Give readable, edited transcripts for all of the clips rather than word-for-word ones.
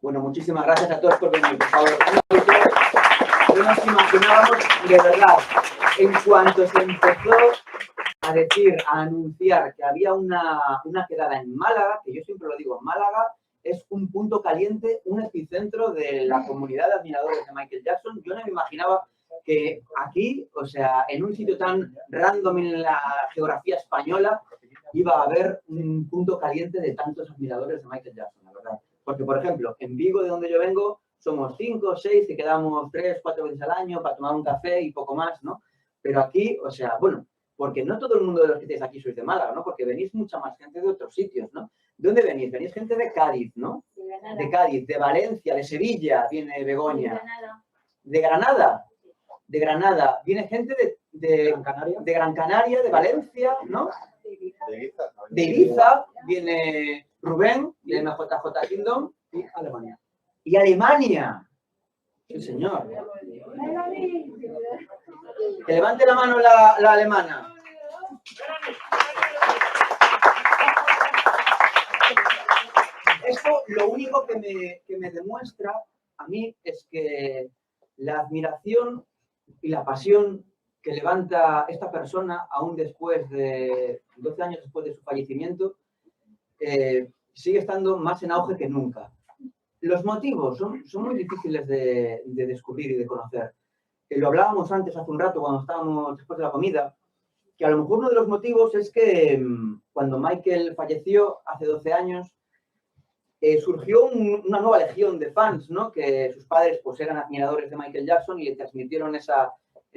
Bueno, muchísimas gracias a todos por venir, por favor. No nos imaginábamos, de verdad, en cuanto se empezó a decir, a anunciar que había una quedada en Málaga, que yo siempre lo digo, Málaga es un punto caliente, un epicentro de la comunidad de admiradores de Michael Jackson. Yo no me imaginaba que aquí, o sea, en un sitio tan random en la geografía española, iba a haber un punto caliente de tantos admiradores de Michael Jackson, la verdad. Porque, por ejemplo, en Vigo, de donde yo vengo, somos 5 o 6 y quedamos 3 o 4 veces al año para tomar un café y poco más, ¿no? Pero aquí, o sea, bueno, porque no todo el mundo de los que estáis aquí sois de Málaga, ¿no? Porque venís mucha más gente de otros sitios, ¿no? ¿De dónde venís? Venís gente de Cádiz, ¿no? De Cádiz, de Valencia, de Sevilla, viene Begoña. De Granada. De Granada. Viene gente de Gran Canaria, de Valencia, ¿no? De Ibiza, viene Rubén, de MJJ Kingdom, y Alemania. ¡Y Alemania! Sí, señor. Que levante la mano la alemana. Esto lo único que me demuestra a mí es que la admiración y la pasión que levanta esta persona, aún después de 12 años después de su fallecimiento, sigue estando más en auge que nunca. Los motivos son muy difíciles de descubrir y de conocer. Lo hablábamos antes, hace un rato, cuando estábamos después de la comida, que a lo mejor uno de los motivos es que cuando Michael falleció hace 12 años, surgió una nueva legión de fans, ¿no? Que sus padres pues, eran admiradores de Michael Jackson y le transmitieron esa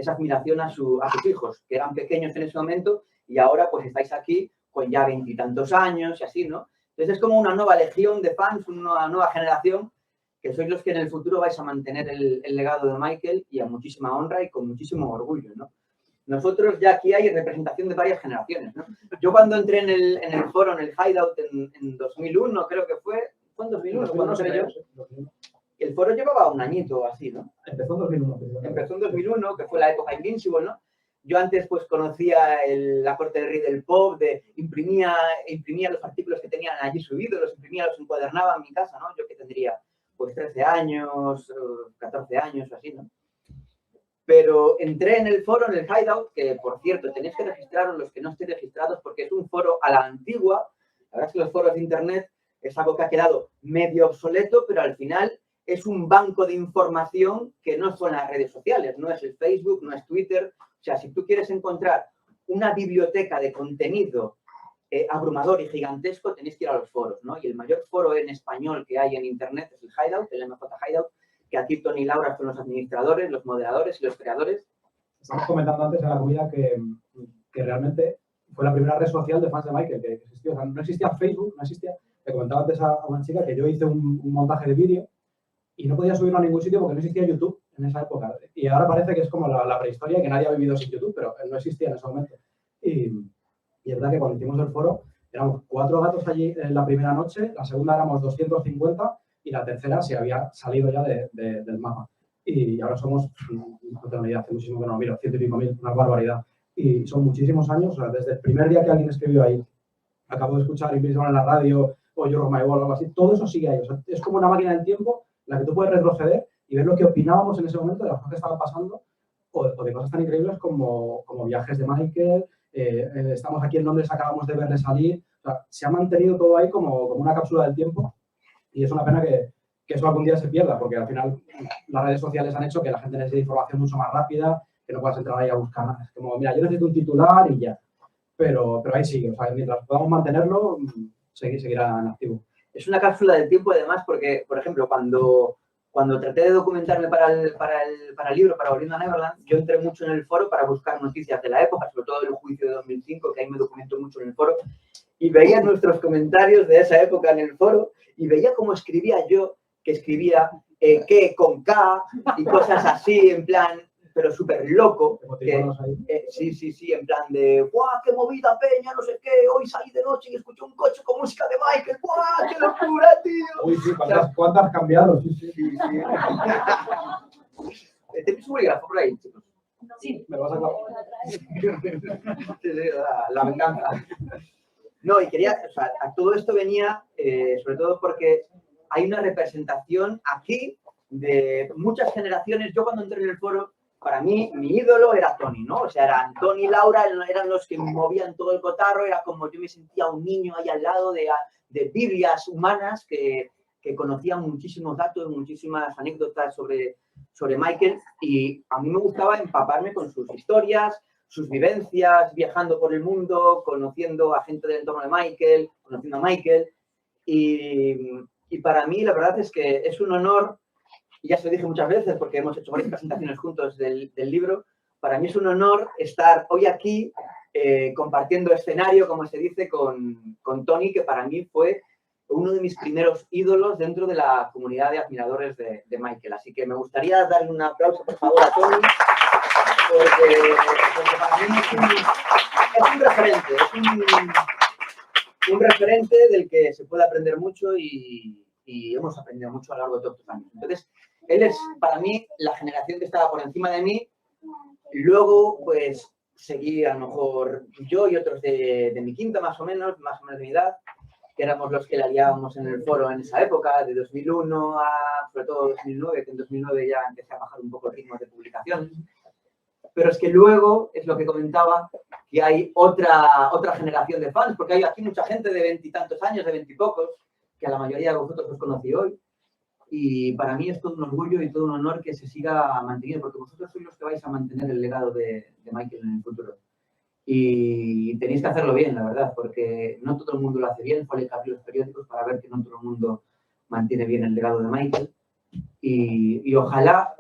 admiración a sus hijos, que eran pequeños en ese momento, y ahora pues estáis aquí con ya 20 y tantos años y así, ¿no? Entonces es como una nueva legión de fans, una nueva generación, que sois los que en el futuro vais a mantener el legado de Michael y a muchísima honra y con muchísimo orgullo, ¿no? Nosotros ya aquí hay representación de varias generaciones, ¿no? Yo cuando entré en el foro, en el Hideout en 2001, creo que fue en 2001 cuando entré yo. El foro llevaba un añito así, ¿no? Empezó en 2001. Empezó en 2001, que fue la época Invincible, ¿no? Yo antes pues conocía la corte de rey del pop, imprimía los artículos que tenían allí subidos, los imprimía, los encuadernaba en mi casa, ¿no? Yo que tendría pues 13 años, 14 años o así, ¿no? Pero entré en el foro, en el Hideout, que por cierto tenéis que registraros los que no estéis registrados porque es un foro a la antigua. La verdad es que los foros de internet es algo que ha quedado medio obsoleto, pero al final es un banco de información que no son las redes sociales, no es el Facebook, no es Twitter. O sea, si tú quieres encontrar una biblioteca de contenido abrumador y gigantesco, tenéis que ir a los foros, ¿no? Y el mayor foro en español que hay en internet es el Hideout, el MJ Hideout, que aquí Tony y Laura son los administradores, los moderadores y los creadores. Estamos comentando antes en la comida que realmente fue la primera red social de fans de Michael que existió. O sea, no existía Facebook, no existía. Le comentaba antes a una chica que yo hice un montaje de vídeo y no podía subirlo a ningún sitio porque no existía YouTube en esa época. Y ahora parece que es como la prehistoria, que nadie ha vivido sin YouTube, pero no existía en ese momento. Y es verdad que cuando hicimos el foro éramos 4 gatos allí en la primera noche, la segunda éramos 250 y la tercera se había salido ya del mapa. Y ahora somos, no tengo ni idea, hace muchísimo que no lo miro, 100 y pico mil, una barbaridad. Y son muchísimos años, o sea, desde el primer día que alguien escribió ahí, acabo de escuchar Invisible en la radio, o Yo Rock My World o algo así, todo eso sigue ahí. O sea, es como una máquina del tiempo en la que tú puedes retroceder y ver lo que opinábamos en ese momento de las cosas que estaban pasando o de cosas tan increíbles como viajes de Michael, estamos aquí en Londres, acabamos de verle salir. O sea, se ha mantenido todo ahí como una cápsula del tiempo y es una pena que eso algún día se pierda, porque al final las redes sociales han hecho que la gente necesite información mucho más rápida, que no puedas entrar ahí a buscar nada. Es como, mira, yo necesito un titular y ya. Pero ahí sigue, o sea, mientras podamos mantenerlo, seguirá en activo. Es una cápsula del tiempo, además, porque, por ejemplo, cuando traté de documentarme para el libro, para Volviendo a Neverland, yo entré mucho en el foro para buscar noticias de la época, sobre todo del juicio de 2005, que ahí me documento mucho en el foro, y veía nuestros comentarios de esa época en el foro, y veía cómo escribía yo, que escribía que con K, y cosas así, en plan, pero súper loco. Sí, en plan de, ¡guau, qué movida, peña, no sé qué! Hoy salí de noche y escuché un coche con música de Michael, ¡guau, qué locura, tío! Uy, sí, ¿cuántas has cambiado? Sí. ¿Tenéis un bolígrafo por ahí, chicos? Sí. Me lo vas a acabar. Sí, la venganza. No, y quería, o sea, a todo esto venía, sobre todo porque hay una representación aquí de muchas generaciones. Yo cuando entré en el foro, para mí, mi ídolo era Tony, ¿no? O sea, eran Tony y Laura, eran los que movían todo el cotarro, era como yo me sentía un niño ahí al lado de biblias humanas que conocían muchísimos datos, muchísimas anécdotas sobre Michael, y a mí me gustaba empaparme con sus historias, sus vivencias, viajando por el mundo, conociendo a gente del entorno de Michael, conociendo a Michael, y para mí la verdad es que es un honor, y ya se lo dije muchas veces porque hemos hecho varias presentaciones juntos del libro, para mí es un honor estar hoy aquí compartiendo escenario, como se dice, con Tony, que para mí fue uno de mis primeros ídolos dentro de la comunidad de admiradores de Michael. Así que me gustaría darle un aplauso, por favor, a Tony, porque para mí es un referente, es un referente del que se puede aprender mucho y hemos aprendido mucho a lo largo de todos estos años. Entonces, él es para mí la generación que estaba por encima de mí. Y luego, pues, seguí a lo mejor yo y otros de mi quinta, más o menos de mi edad, que éramos los que la liábamos en el foro en esa época, de 2001 a, sobre todo, 2009, que en 2009 ya empecé a bajar un poco el ritmo de publicaciones. Pero es que luego, es lo que comentaba, que hay otra generación de fans, porque hay aquí mucha gente de 20 y tantos años, de 20 y pocos, que a la mayoría de vosotros os conocí hoy. Y para mí es todo un orgullo y todo un honor que se siga manteniendo, porque vosotros sois los que vais a mantener el legado de Michael en el futuro. Y tenéis que hacerlo bien, la verdad, porque no todo el mundo lo hace bien. Fue el cambio de los periódicos para ver que no todo el mundo mantiene bien el legado de Michael. Y ojalá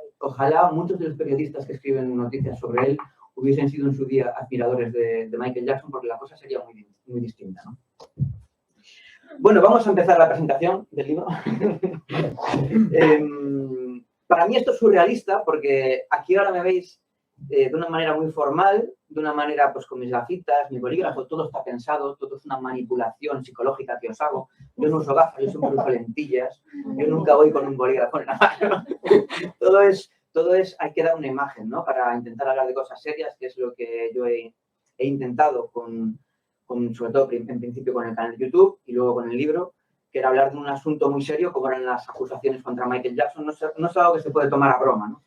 muchos de los periodistas que escriben noticias sobre él hubiesen sido en su día admiradores de Michael Jackson, porque la cosa sería muy distinta, ¿no? Bueno, vamos a empezar la presentación del libro. Para mí esto es surrealista, porque aquí ahora me veis de una manera muy formal, de una manera pues con mis gafitas, mi bolígrafo, todo está pensado, todo es una manipulación psicológica que os hago. Yo no uso gafas, yo siempre uso lentillas, yo nunca voy con un bolígrafo en la mano. Todo es, hay que dar una imagen, ¿no? Para intentar hablar de cosas serias, que es lo que yo he intentado sobre todo en principio con el canal de YouTube y luego con el libro, que era hablar de un asunto muy serio como eran las acusaciones contra Michael Jackson. No es algo que se puede tomar a broma, ¿no?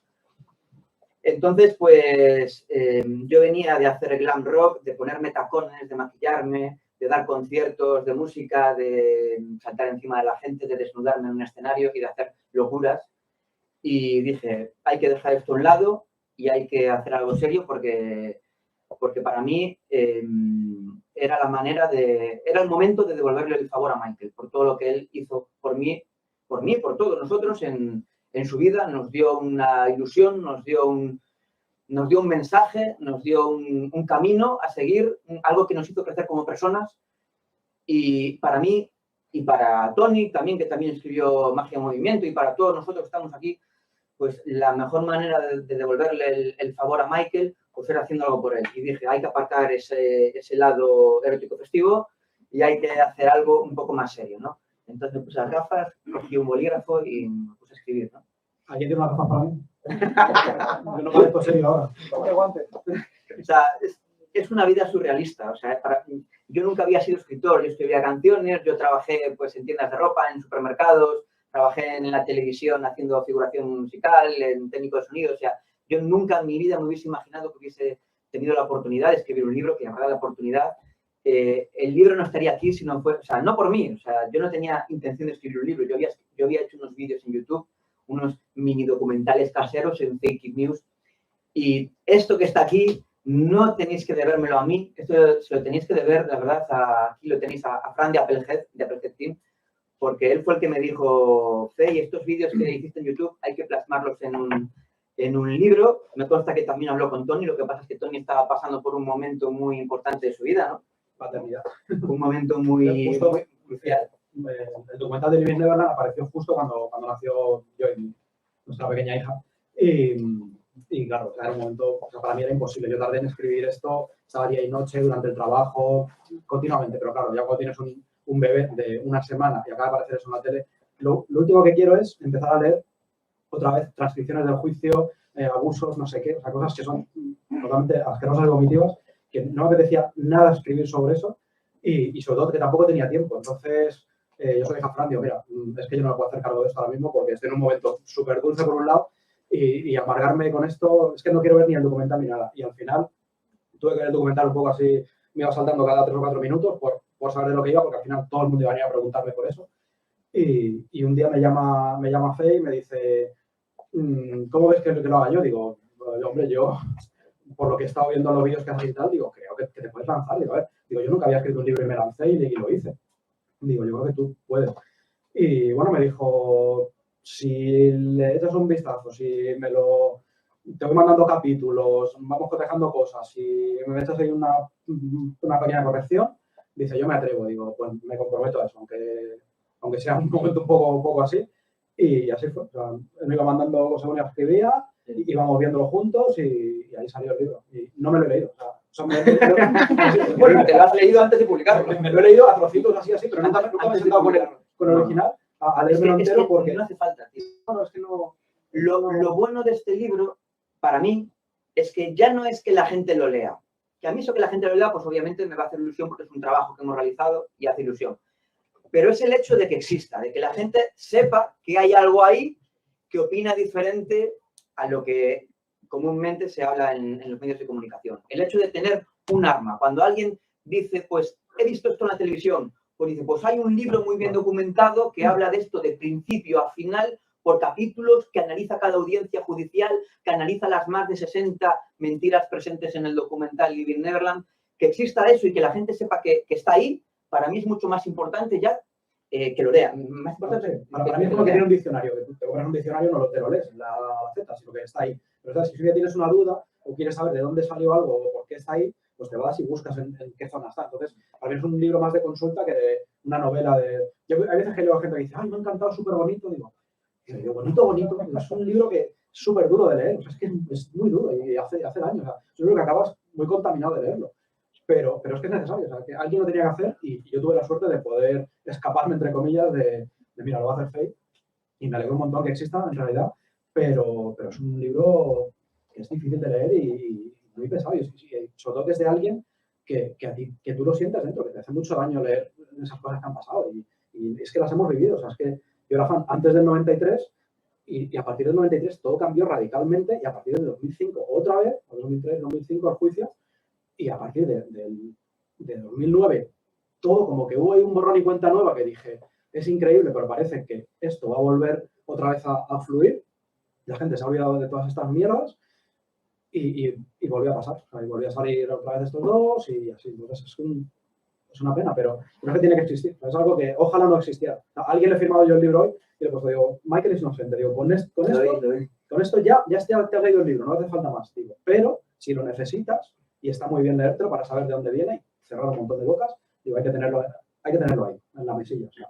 Entonces, pues, yo venía de hacer glam rock, de ponerme tacones, de maquillarme, de dar conciertos de música, de saltar encima de la gente, de desnudarme en un escenario y de hacer locuras. Y dije, hay que dejar esto a un lado y hay que hacer algo serio porque para mí era el momento de devolverle el favor a Michael por todo lo que él hizo por mí, por todos nosotros en su vida. Nos dio una ilusión, nos dio un mensaje, nos dio un camino a seguir, algo que nos hizo crecer como personas. Y para mí, y para Tony también, que también escribió Magia en Movimiento, y para todos nosotros que estamos aquí, pues la mejor manera de devolverle el favor a Michael pues era haciendo algo por él. Y dije, hay que aparcar ese lado erótico festivo y hay que hacer algo un poco más serio, ¿no? Entonces me puse las gafas, cogí un bolígrafo y me puse a escribir, ¿no? ¿Alguien tiene unas gafas para mí? Yo no parezco serio ahora. Ponte guantes. O sea, es una vida surrealista. O sea, yo nunca había sido escritor, yo escribía canciones, yo trabajé pues en tiendas de ropa, en supermercados, trabajé en la televisión haciendo figuración musical, en técnico de sonido. O sea, yo nunca en mi vida me hubiese imaginado que hubiese tenido la oportunidad de escribir un libro, que me ha dado la oportunidad. El libro no estaría aquí si no fue, o sea, no por mí. O sea, yo no tenía intención de escribir un libro. Yo había hecho unos vídeos en YouTube, unos mini documentales caseros en Fake News. Y esto que está aquí, no tenéis que debérmelo a mí, esto se lo tenéis que deber, la verdad, aquí lo tenéis a Fran de Applehead Team, porque él fue el que me dijo, Fey, estos vídeos que hiciste en YouTube hay que plasmarlos en un libro. Me consta que también habló con Tony, lo que pasa es que Tony estaba pasando por un momento muy importante de su vida, ¿no? Paternidad. Un momento muy crucial. El documental de Living Neverland apareció justo cuando nació Joy, nuestra pequeña hija. Y claro, era un momento, o sea, para mí era imposible. Yo tardé en escribir esto, estaba día y noche durante el trabajo, continuamente. Pero claro, ya cuando tienes un bebé de una semana y acaba de aparecer eso en la tele, lo último que quiero es empezar a leer otra vez transcripciones del juicio, abusos, no sé qué, o sea, cosas que son totalmente asquerosas y vomitivas, que no me apetecía nada escribir sobre eso y sobre todo que tampoco tenía tiempo. Entonces, yo soy Jafran, digo, mira, es que yo no me puedo hacer cargo de esto ahora mismo porque estoy en un momento súper dulce por un lado y amargarme con esto, es que no quiero ver ni el documental ni nada. Y al final tuve que ver el documental un poco así, me iba saltando cada 3 o 4 minutos por saber de lo que iba, porque al final todo el mundo iba a venir a preguntarme por eso. Y un día me llama Fe y me dice, ¿cómo ves que lo haga yo? Digo, hombre, yo, por lo que he estado viendo en los vídeos que haces y tal, digo, creo que te puedes lanzar. Digo, a ver, digo, yo nunca había escrito un libro y me lancé y lo hice. Digo, yo creo que tú puedes. Y bueno, me dijo, si le echas un vistazo, si me lo... Te voy mandando capítulos, vamos cotejando cosas, si me echas ahí una pequeña corrección, dice, yo me atrevo. Digo, pues me comprometo a eso, aunque sea un momento un poco así. Y así fue. O sea, él me iba mandando según yo escribía, íbamos viéndolo juntos y ahí salió el libro. Y no me lo he leído. O sea, bueno, te lo has leído antes de publicarlo. Me lo he leído a trocitos así, pero nunca me he sentado con el original a leérmelo entero porque... No hace falta, tío. No, es que no... Lo bueno de este libro, para mí, es que ya no es que la gente lo lea. Que a mí eso que la gente lo lea, pues obviamente me va a hacer ilusión porque es un trabajo que hemos realizado y hace ilusión. Pero es el hecho de que exista, de que la gente sepa que hay algo ahí que opina diferente a lo que comúnmente se habla en los medios de comunicación. El hecho de tener un arma. Cuando alguien dice, pues, he visto esto en la televisión, pues dice, pues hay un libro muy bien documentado que habla de esto de principio a final, por capítulos, que analiza cada audiencia judicial, que analiza las más de 60 mentiras presentes en el documental Living Neverland. Que exista eso y que la gente sepa que está ahí, para mí es mucho más importante ya que lo lea. Más importante. Para mí es como que tiene un diccionario, que tú te compras un diccionario, no te lo lees en la Z, sino que está ahí. Pero ¿sabes? Si tú ya tienes una duda o quieres saber de dónde salió algo o por qué está ahí, pues te vas y buscas en qué zona está. Entonces, para mí es un libro más de consulta que de una novela de... Hay veces que leo a gente que dice, ay, me ha encantado, súper bonito. Digo, bonito. Es un libro que es súper duro de leer. O sea, es que es muy duro y hace daño. O sea, es un libro que acabas muy contaminado de leerlo. Pero es que es necesario, o sea, que alguien lo tenía que hacer y yo tuve la suerte de poder escaparme, entre comillas, de mira, lo va a hacer Faye y me alegro un montón que exista en realidad, pero es un libro que es difícil de leer y muy pesado y sobre todo que es de alguien que tú lo sientes dentro, que te hace mucho daño leer esas cosas que han pasado y es que las hemos vivido, o sea, es que yo era fan antes del 93 y a partir del 93 todo cambió radicalmente y a partir del 2005 otra vez, 2003, 2005 al juicio. Y a partir de 2009, todo como que hubo ahí un borrón y cuenta nueva que dije, es increíble, pero parece que esto va a volver otra vez a fluir. La gente se ha olvidado de todas estas mierdas y volvió a pasar. O sea, y volvió a salir otra vez estos dos y así. Entonces es una pena, pero es que tiene que existir. Es algo que ojalá no existiera. O sea, a alguien le he firmado yo el libro hoy y le he puesto, digo, Michael es inocente. Digo, con esto ya te has leído el libro, no hace falta más. Digo, pero si lo necesitas, y está muy bien leértelo para saber de dónde viene y cerrar un montón de bocas. Digo, hay que tenerlo ahí, en la mesilla. O sea,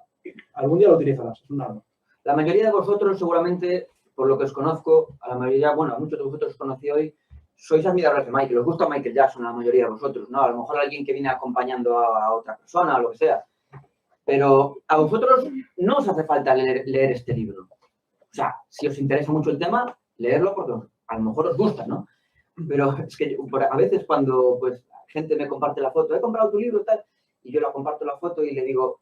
algún día lo utilizarás, es un arma. La mayoría de vosotros, seguramente, por lo que os conozco, a la mayoría, bueno, a muchos de vosotros os conocí hoy, sois admiradores de Michael, os gusta Michael Jackson, la mayoría de vosotros, ¿no? A lo mejor alguien que viene acompañando a otra persona o lo que sea. Pero a vosotros no os hace falta leer este libro. O sea, si os interesa mucho el tema, leerlo porque a lo mejor os gusta, ¿no? Pero es que a veces cuando pues gente me comparte la foto, he comprado tu libro y tal, y yo la comparto la foto y le digo,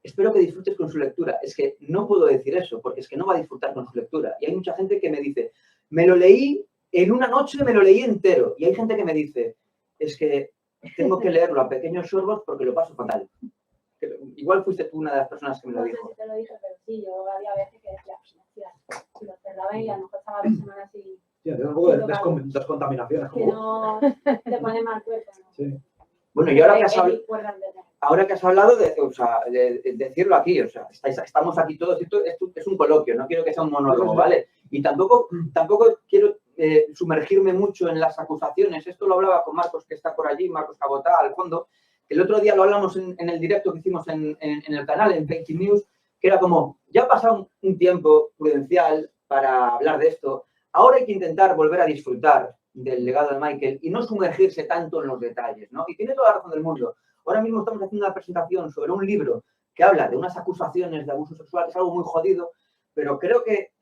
espero que disfrutes con su lectura. Es que no puedo decir eso, porque es que no va a disfrutar con su lectura. Y hay mucha gente que me dice, me lo leí en una noche, me lo leí entero. Y hay gente que me dice, es que tengo que leerlo a pequeños sorbos porque lo paso fatal. Igual fuiste tú una de las personas que me lo dijo. No sé si te lo dije, pero sí, yo había veces que decía, si lo cerraba y a lo mejor estaba 2 semanas y... Sí, tiene un poco de descontaminación. Que no te pone mal cuerpo, ¿no? Sí. Bueno, y ahora que has hablado de decirlo aquí, o sea, estamos aquí todos, esto es un coloquio, no quiero que sea un monólogo, ¿vale? Y tampoco quiero sumergirme mucho en las acusaciones. Esto lo hablaba con Marcos, que está por allí, Marcos Cabotá, al fondo. El otro día lo hablamos en el directo que hicimos en el canal, en Fake News, que era como, ya ha pasado un tiempo prudencial para hablar de esto, ahora hay que intentar volver a disfrutar del legado de Michael y no sumergirse tanto en los detalles, ¿no? Y tiene toda la razón del mundo. Ahora mismo estamos haciendo una presentación sobre un libro que habla de unas acusaciones de abuso sexual, que es algo muy jodido, pero creo que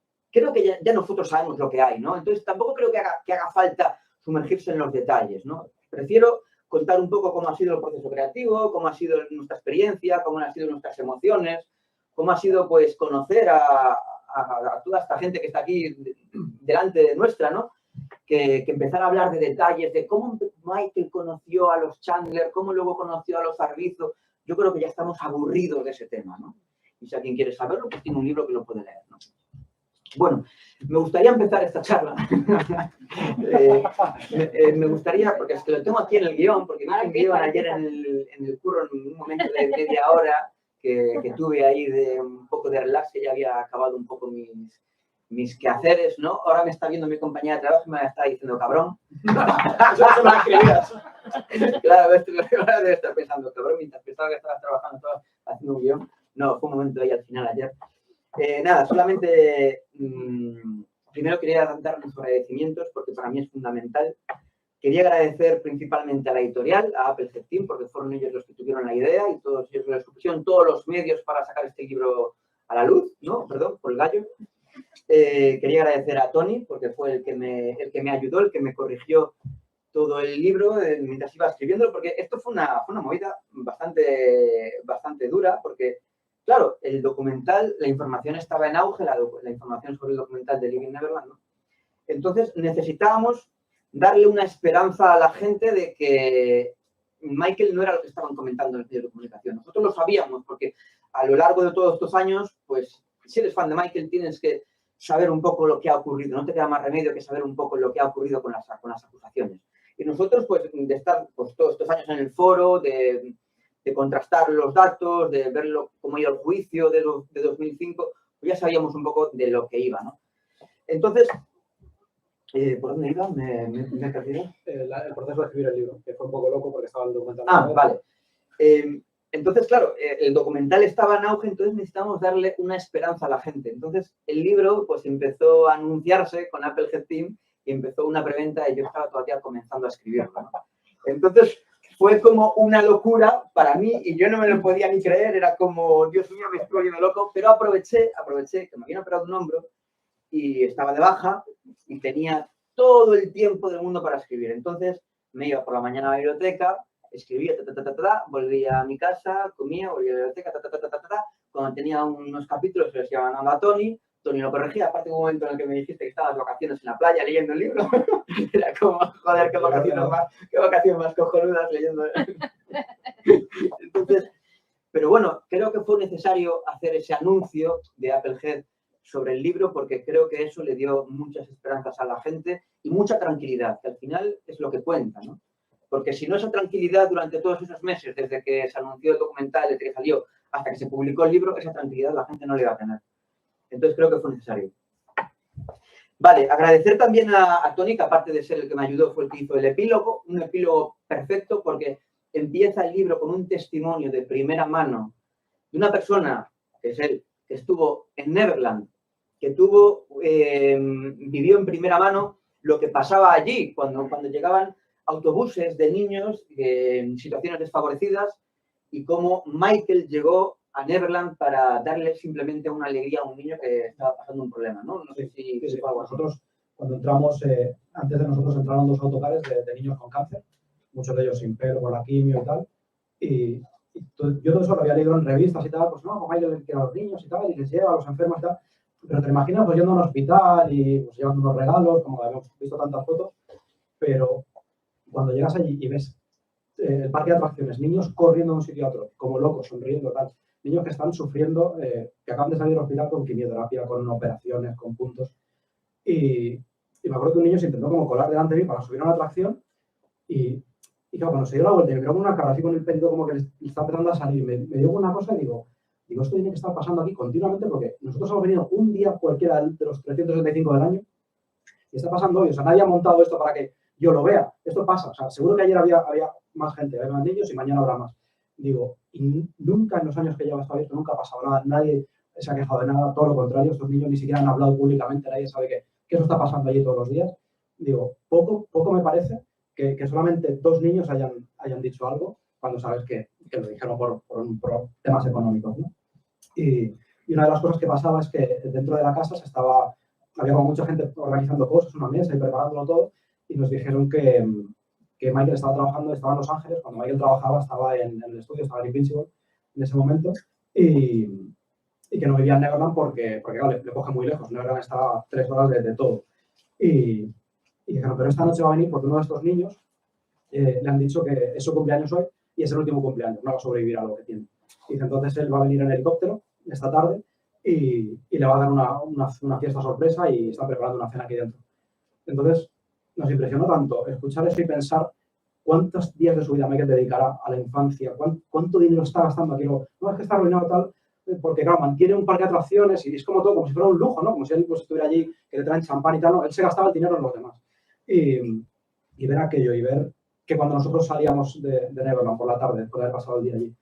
ya nosotros sabemos lo que hay, ¿no? Entonces tampoco creo que haga falta sumergirse en los detalles, ¿no? Prefiero contar un poco cómo ha sido el proceso creativo, cómo ha sido nuestra experiencia, cómo han sido nuestras emociones, cómo ha sido pues conocer a toda esta gente que está aquí delante de nuestra, ¿no? Que empezar a hablar de detalles, de cómo Michael conoció a los Chandler, cómo luego conoció a los Arvizo. Yo creo que ya estamos aburridos de ese tema, ¿no? Y si alguien quiere saberlo, pues tiene un libro que lo puede leer, ¿no? Bueno, me gustaría empezar esta charla. Me gustaría, porque es que lo tengo aquí en el guión, porque me hice un guión ayer en el curro, en un momento de media hora que tuve ahí de un poco de relax, que ya había acabado un poco mis quehaceres, ¿no? Ahora me está viendo mi compañera de trabajo y me está diciendo cabrón. Claro, debe estar pensando cabrón, mientras pensaba que estabas trabajando, estabas haciendo un guión. No, fue un momento ahí al final ayer. Nada, solamente primero quería dar mis agradecimientos porque para mí es fundamental. Quería agradecer principalmente a la editorial, a Applehead Team, porque fueron ellos los que tuvieron la idea y todos ellos les pusieron todos los medios para sacar este libro a la luz, ¿no? Perdón, por el gallo. Quería agradecer a Tony porque fue el que me ayudó, el que me corrigió todo el libro mientras iba escribiéndolo, porque esto fue una movida bastante dura, porque claro, el documental, la información estaba en auge, la información sobre el documental de Living Neverland, ¿no? Entonces necesitábamos darle una esperanza a la gente de que Michael no era lo que estaban comentando en el medio de comunicación. Nosotros lo sabíamos porque a lo largo de todos estos años, pues si eres fan de Michael tienes que saber un poco lo que ha ocurrido. No te queda más remedio que saber un poco lo que ha ocurrido con las acusaciones. Y nosotros, pues, de estar pues, todos estos años en el foro, de contrastar los datos, de verlo cómo iba el juicio de 2005, pues ya sabíamos un poco de lo que iba, ¿no? Entonces, ¿por dónde iba? ¿Me he perdido? El proceso de escribir el libro, que fue un poco loco porque estaba el documental. Vale. Entonces, claro, el documental estaba en auge, entonces necesitamos darle una esperanza a la gente. Entonces, el libro pues empezó a anunciarse con Applehead Team y empezó una preventa y yo estaba todavía comenzando a escribirlo, ¿no? Entonces, fue como una locura para mí y yo no me lo podía ni creer, era como, Dios mío, me estoy volviendo loco, pero aproveché que me habían operado un hombro y estaba de baja y tenía todo el tiempo del mundo para escribir. Entonces, me iba por la mañana a la biblioteca, escribía, volvía a mi casa, comía, volvía a la biblioteca, Cuando tenía unos capítulos, se los iba mandando a Tony lo corregía, aparte de un momento en el que me dijiste que estabas de vacaciones en la playa leyendo el libro. Era como, joder, qué vacaciones más cojonudas leyendo. Entonces, pero bueno, creo que fue necesario hacer ese anuncio de Applehead sobre el libro porque creo que eso le dio muchas esperanzas a la gente y mucha tranquilidad, que al final es lo que cuenta, ¿no? Porque si no esa tranquilidad durante todos esos meses, desde que se anunció el documental, desde que salió, hasta que se publicó el libro, esa tranquilidad la gente no le va a tener. Entonces creo que fue necesario. Vale, agradecer también a Tony, que aparte de ser el que me ayudó, fue el que hizo el epílogo, un epílogo perfecto porque empieza el libro con un testimonio de primera mano de una persona, que es él, que estuvo en Neverland, que vivió en primera mano lo que pasaba allí cuando llegaban autobuses de niños en situaciones desfavorecidas y cómo Michael llegó a Neverland para darle simplemente una alegría a un niño que estaba pasando un problema, ¿no? No sé si... Sí, nosotros, cuando entramos, antes de nosotros entraron 2 autocares de niños con cáncer, muchos de ellos sin pelo, por la quimio y tal, y yo todo eso lo había leído en revistas y tal, pues no, pues Michael quiere a los niños y tal, y les lleva a los enfermos y tal, pero te imaginas pues yendo a un hospital y pues llevando unos regalos, como habíamos visto tantas fotos, pero cuando llegas allí y ves el parque de atracciones, niños corriendo de un sitio a otro, como locos, sonriendo, tal, niños que están sufriendo, que acaban de salir del hospital con quimioterapia, con operaciones, con puntos. Y me acuerdo que un niño se intentó como colar delante de mí para subir a una atracción y claro, cuando se dio la vuelta y me quedó con una cara así con el pelito como que le está empezando a salir, me dio una cosa y digo, esto tiene que estar pasando aquí continuamente porque nosotros hemos venido un día cualquiera de los 365 del año y está pasando hoy. O sea, nadie ha montado esto para que yo lo vea. Esto pasa. O sea, seguro que ayer había más gente, había más niños y mañana habrá más. Digo, y nunca en los años que llevo esto nunca ha pasado nada, nadie se ha quejado de nada, todo lo contrario, estos niños ni siquiera han hablado públicamente, nadie sabe que eso está pasando allí todos los días. Digo, poco me parece que solamente 2 niños hayan dicho algo cuando sabes que lo dijeron por temas económicos, ¿no? Y una de las cosas que pasaba es que dentro de la casa había como mucha gente organizando cosas, una mesa y preparándolo todo, y nos dijeron que Michael estaba en Los Ángeles, cuando Michael trabajaba estaba en el estudio, estaba en Invincible en ese momento, y y que no vivía en Neverland porque claro, le coge muy lejos. Neverland estaba a 3 horas de todo. Y dijeron, pero esta noche va a venir porque uno de estos niños le han dicho que es su cumpleaños hoy y es el último cumpleaños, no va a sobrevivir a lo que tiene. Y dice, entonces él va a venir en helicóptero esta tarde y le va a dar una fiesta sorpresa y está preparando una cena aquí dentro. Entonces, nos impresionó tanto escuchar eso y pensar cuántos días de su vida Michael dedicará a la infancia, cuánto dinero está gastando aquí. No es que está arruinado tal, porque claro, mantiene un parque de atracciones y es como todo, como si fuera un lujo, ¿no? Como si él pues, estuviera allí, que le traen champán y tal, ¿no? Él se gastaba el dinero en los demás. Y ver aquello y ver que cuando nosotros salíamos de Neverland por la tarde, después de haber pasado el día allí,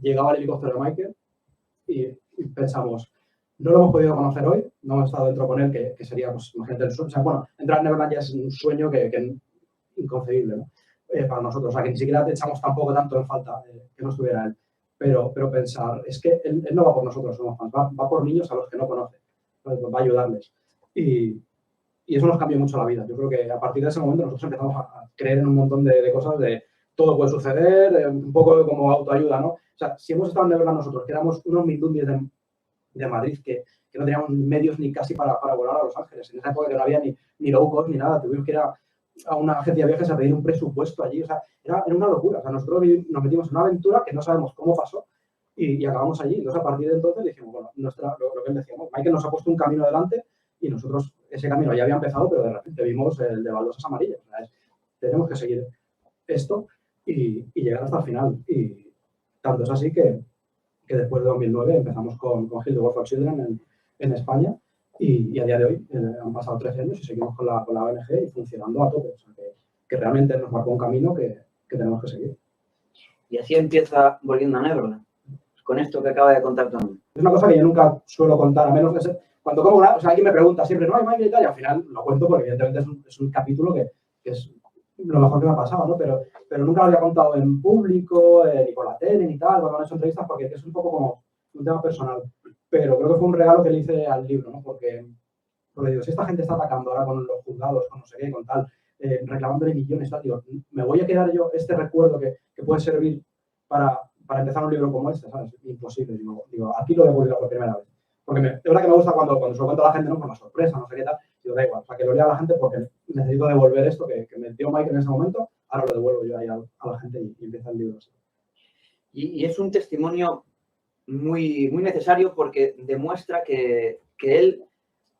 llegaba el helicóptero de Michael y pensamos, no lo hemos podido conocer hoy, no hemos estado dentro con él, que sería, pues, imagínate, el sueño. O sea, bueno, entrar en Neverland ya es un sueño que inconcebible, ¿no? Para nosotros, o sea, que ni siquiera echamos tampoco tanto en falta que no estuviera él. Pero pensar, es que él no va por nosotros, somos fans, va por niños a los que no conoce, va a ayudarles. Y eso nos cambió mucho la vida. Yo creo que a partir de ese momento nosotros empezamos a creer en un montón de cosas de todo puede suceder, un poco como autoayuda, ¿no? O sea, si hemos estado en Neverland nosotros, que éramos unos mindundis de Madrid, que no teníamos medios ni casi para volar a Los Ángeles. En esa época que no había ni low cost ni nada, tuvimos que ir a una agencia de viajes a pedir un presupuesto allí. O sea, era una locura. O sea, nosotros nos metimos en una aventura que no sabemos cómo pasó y acabamos allí. Entonces, a partir de entonces dijimos, bueno, lo que decíamos, Michael nos ha puesto un camino adelante y nosotros ese camino ya había empezado, pero de repente vimos el de baldosas amarillas. O sea, tenemos que seguir esto y llegar hasta el final. Y tanto es así que después de 2009 empezamos con Heal the World for Children en España y a día de hoy han pasado 13 años y seguimos con la ONG y funcionando a tope. O sea, que realmente nos marcó un camino que tenemos que seguir. Y así empieza Volviendo a Neverland, con esto que acaba de contar Tony. Es una cosa que yo nunca suelo contar, a menos de ser, cuando como una, o sea, alguien me pregunta siempre, no hay Michael y tal, y al final lo cuento porque evidentemente es un capítulo que es lo mejor que me ha pasado, ¿no? Pero nunca lo había contado en público, ni por la tele, ni tal, cuando han hecho entrevistas, porque es un poco como un tema personal. Pero creo que fue un regalo que le hice al libro, ¿no? Porque digo, si esta gente está atacando ahora con los juzgados, con no sé qué, con tal, reclamándole millones, tal, digo, me voy a quedar yo este recuerdo que puede servir para empezar un libro como este, ¿sabes? Imposible. Digo, aquí lo voy a publicar por primera vez. Porque es verdad que me gusta cuando se lo cuento a la gente, ¿no? Con la sorpresa, no sé qué tal. Digo, da igual, o sea, que lo lea a la gente porque necesito devolver esto que me dio Michael en ese momento, ahora lo devuelvo yo ahí a la gente y empieza el libro así. Y es un testimonio muy, muy necesario porque demuestra que él,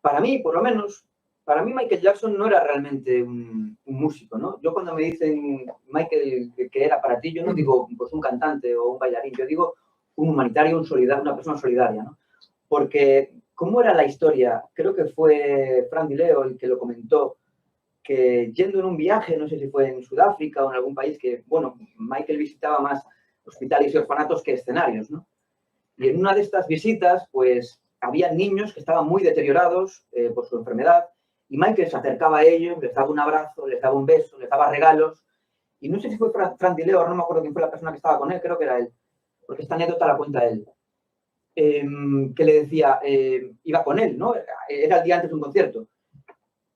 para mí, por lo menos, para mí Michael Jackson no era realmente un músico, ¿no? Yo cuando me dicen, Michael, que era para ti, yo no digo pues un cantante o un bailarín, yo digo un humanitario, una persona solidaria, ¿no? Porque, ¿cómo era la historia? Creo que fue Fran Di Leo el que lo comentó, que yendo en un viaje, no sé si fue en Sudáfrica o en algún país, que, bueno, Michael visitaba más hospitales y orfanatos que escenarios, ¿no? Y en una de estas visitas, pues, había niños que estaban muy deteriorados por su enfermedad y Michael se acercaba a ellos, les daba un abrazo, les daba un beso, les daba regalos. Y no sé si fue Fran Di Leo, no me acuerdo quién fue la persona que estaba con él, creo que era él, porque esta anécdota la cuenta él. Que le decía, iba con él, ¿no? Era el día antes de un concierto.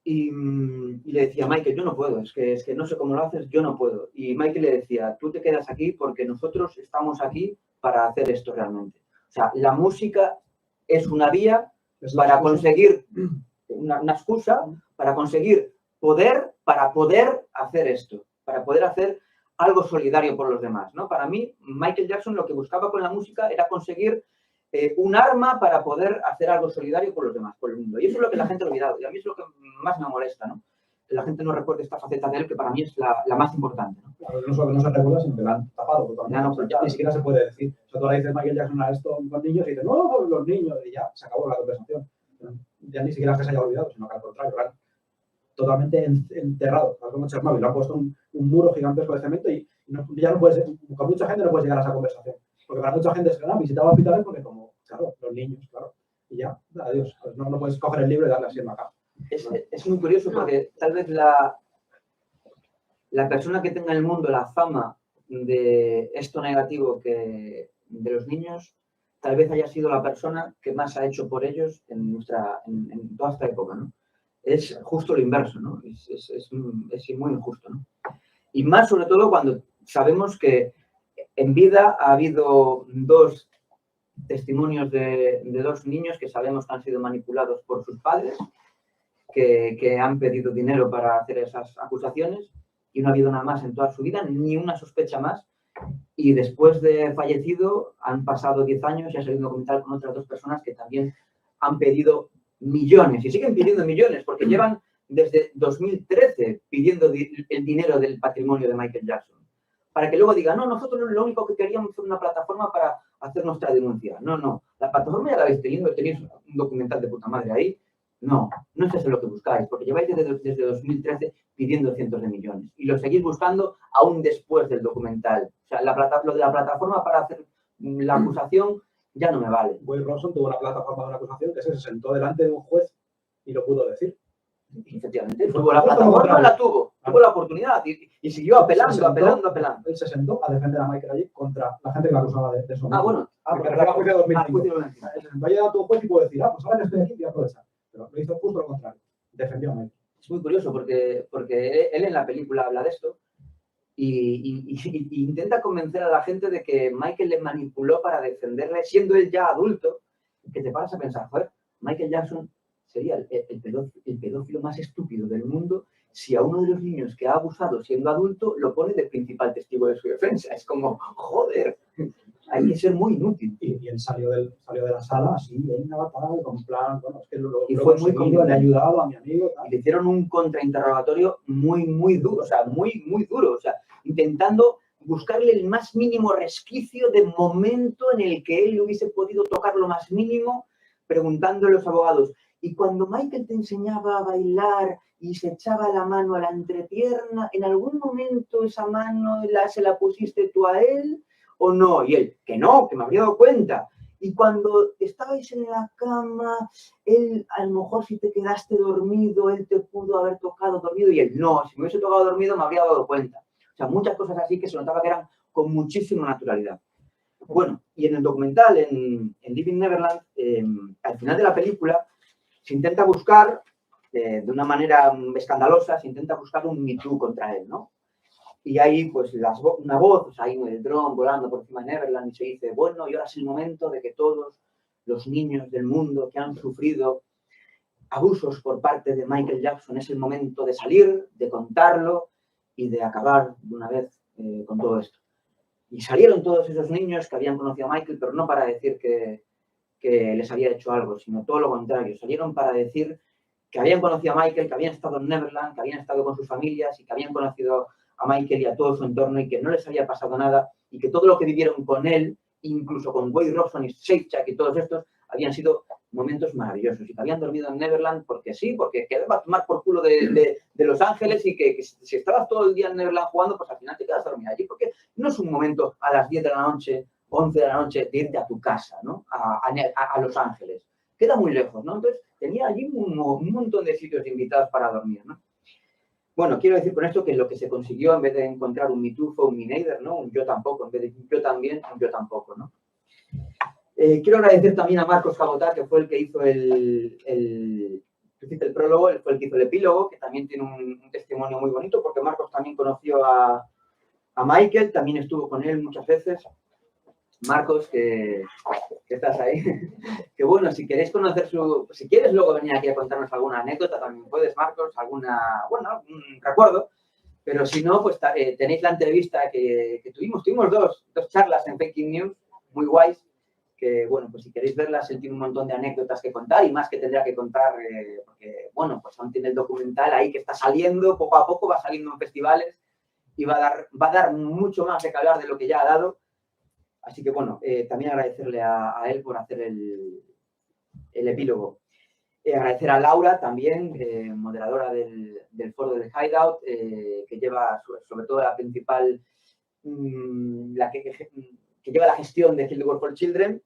Y le decía, Michael, yo no puedo, es que no sé cómo lo haces, yo no puedo. Y Michael le decía, tú te quedas aquí porque nosotros estamos aquí para hacer esto realmente. O sea, la música es una vía para conseguir, una excusa, para conseguir poder, para poder hacer esto, para poder hacer algo solidario por los demás, ¿no? Para mí, Michael Jackson lo que buscaba con la música era conseguir un arma para poder hacer algo solidario por los demás, por el mundo. Y eso es lo que la gente ha olvidado. Y a mí es lo que más me molesta, ¿no? Que la gente no recuerde esta faceta de él, que para mí es la más importante, ¿no? Claro, no solo que no se recuerda, sino que la han tapado totalmente. Ya ni siquiera se puede decir. O sea, tú ahora dices Michael Jackson a esto con niños y dices, no, los niños, y ya, se acabó la conversación. Ya ni siquiera es que se haya olvidado, sino que al contrario, lo han totalmente enterrado. Como Chernobyl, lo han puesto un muro gigantesco de cemento y ya no puedes, con mucha gente no puedes llegar a esa conversación. Porque para mucha gente es que no han visitado hospitales porque como, claro, los niños, claro, y ya, adiós. Pues no puedes coger el libro y darle así en la cara. Es muy curioso porque tal vez la persona que tenga en el mundo la fama de esto negativo que de los niños, tal vez haya sido la persona que más ha hecho por ellos en toda esta época, ¿no? Es justo lo inverso, ¿no? Es muy injusto, ¿no? Y más sobre todo cuando sabemos que en vida ha habido dos testimonios de 2 niños que sabemos que han sido manipulados por sus padres, que han pedido dinero para hacer esas acusaciones, y no ha habido nada más en toda su vida, ni una sospecha más. Y después de fallecido han pasado 10 años y ha salido un documental con otras 2 personas que también han pedido millones y siguen pidiendo millones porque llevan desde 2013 pidiendo el dinero del patrimonio de Michael Jackson. Para que luego digan, no, nosotros lo único que queríamos fue una plataforma para hacer nuestra denuncia. No, no, la plataforma ya la habéis tenido, tenéis un documental de puta madre ahí. No, no es eso lo que buscáis, porque lleváis desde 2013 pidiendo cientos de millones y lo seguís buscando aún después del documental. O sea, lo de la plataforma para hacer la acusación ya no me vale. Boy Robson tuvo una plataforma de una acusación que se sentó delante de un juez y lo pudo decir. Efectivamente, tuvo la plataforma, la tuvo la oportunidad y siguió apelando. Él se sentó a defender a Michael allí contra la gente que lo acusaba de eso. Porque la juicio de 2005. Él se sentó allí a tu juez y pudo decir, pues ahora que estoy aquí voy a aprovechar. Pero lo hizo justo lo contrario, defendió a Michael. Es muy curioso porque él en la película habla de esto y intenta convencer a la gente de que Michael le manipuló para defenderle, siendo él ya adulto, que te paras a pensar, joder, Michael Jackson sería el pedófilo más estúpido del mundo si a uno de los niños que ha abusado siendo adulto lo pone de principal testigo de su defensa. Es como, joder, hay que ser muy inútil. Y él salió de la sala así, venga, tal, con plan, bueno, es que y fue muy conseguido, le ha ayudado a mi amigo. Tal. Y le hicieron un contrainterrogatorio muy duro, o sea, muy duro, o sea, intentando buscarle el más mínimo resquicio de momento en el que él hubiese podido tocar lo más mínimo, preguntándole a los abogados. Y cuando Michael te enseñaba a bailar y se echaba la mano a la entrepierna, ¿en algún momento esa mano se la pusiste tú a él o no? Y él, que no, que me habría dado cuenta. Y cuando estabais en la cama, él, a lo mejor si te quedaste dormido, él te pudo haber tocado dormido, y él, no, si me hubiese tocado dormido me habría dado cuenta. O sea, muchas cosas así que se notaba que eran con muchísima naturalidad. Bueno, y en el documental, en Living Neverland, al final de la película, se intenta buscar, de una manera escandalosa, se intenta buscar un Me Too contra él, ¿no? Y hay pues una voz, o sea, hay el dron volando por encima de Neverland y se dice, bueno, y ahora es el momento de que todos los niños del mundo que han sufrido abusos por parte de Michael Jackson, es el momento de salir, de contarlo y de acabar de una vez con todo esto. Y salieron todos esos niños que habían conocido a Michael, pero no para decir que les había hecho algo, sino todo lo contrario. Salieron para decir que habían conocido a Michael, que habían estado en Neverland, que habían estado con sus familias y que habían conocido a Michael y a todo su entorno y que no les había pasado nada y que todo lo que vivieron con él, incluso con Boy Robson y Shake y todos estos, habían sido momentos maravillosos y que habían dormido en Neverland porque sí, porque quedaba a tomar por culo de Los Ángeles y que si estabas todo el día en Neverland jugando, pues al final te quedas a dormir allí porque no es un momento a las 10 de la noche, 11 de la noche de irte a tu casa, ¿no? A Los Ángeles. Queda muy lejos, ¿no? Entonces tenía allí un montón de sitios invitados para dormir, ¿no? Bueno, quiero decir con esto que lo que se consiguió en vez de encontrar un Me Too fue un Me Neither, ¿no? Un yo tampoco, en vez de un yo también, un yo tampoco, ¿no? Quiero agradecer también a Marcos Cabotá, que fue el que hizo el prólogo, él fue el que hizo el epílogo, que también tiene un testimonio muy bonito, porque Marcos también conoció a Michael, también estuvo con él muchas veces. Marcos, que estás ahí, que bueno, si queréis conocer si quieres luego venir aquí a contarnos alguna anécdota, también puedes, Marcos, algún recuerdo, pero si no, pues tenéis la entrevista que tuvimos dos charlas en Fake News, muy guays, que bueno, pues si queréis verlas, él tiene un montón de anécdotas que contar y más que tendrá que contar, porque bueno, pues aún tiene el documental ahí que está saliendo, poco a poco va saliendo en festivales y va a dar mucho más de que hablar de lo que ya ha dado. Así que, bueno, también agradecerle a él por hacer el epílogo. Agradecer a Laura también, moderadora del foro del Hideout, que lleva sobre todo la principal, que lleva la gestión de Field Work for Children.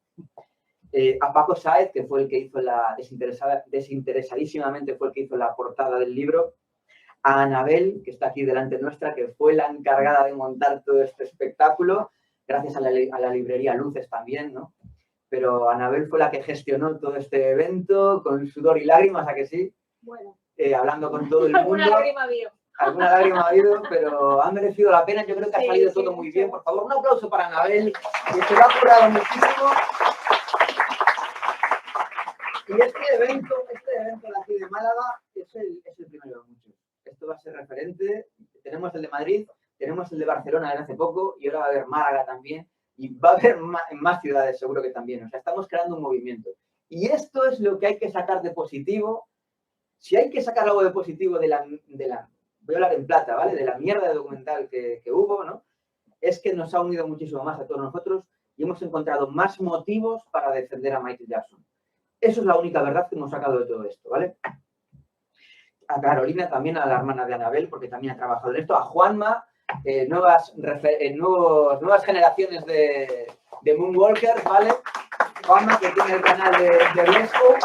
A Paco Sáez, que fue el que hizo desinteresadísimamente fue el que hizo la portada del libro. A Anabel, que está aquí delante nuestra, que fue la encargada de montar todo este espectáculo. Gracias a la librería Luces también, ¿no? Pero Anabel fue la que gestionó todo este evento con sudor y lágrimas, ¿a que sí? Bueno. Hablando con todo el mundo. Alguna lágrima vio. Alguna lágrima ha habido, pero ha merecido la pena. Yo creo que ha salido todo muy bien. Por favor, un aplauso para Anabel, que se lo ha currado muchísimo. Y este evento de aquí de Málaga es el primero de muchos. Esto va a ser referente. Tenemos el de Madrid, tenemos el de Barcelona desde hace poco y ahora va a haber Málaga también. Y va a haber en más ciudades seguro que también. O sea, estamos creando un movimiento. Y esto es lo que hay que sacar de positivo. Si hay que sacar algo de positivo de la voy a hablar en plata, ¿vale? De la mierda de documental que hubo, ¿no? Es que nos ha unido muchísimo más a todos nosotros y hemos encontrado más motivos para defender a Michael Jackson. Eso es la única verdad que hemos sacado de todo esto, ¿vale? A Carolina también, a la hermana de Anabel, porque también ha trabajado en esto, a Juanma, nuevas generaciones de Moonwalkers, ¿vale? Juanma, que tiene el canal de Riesgo.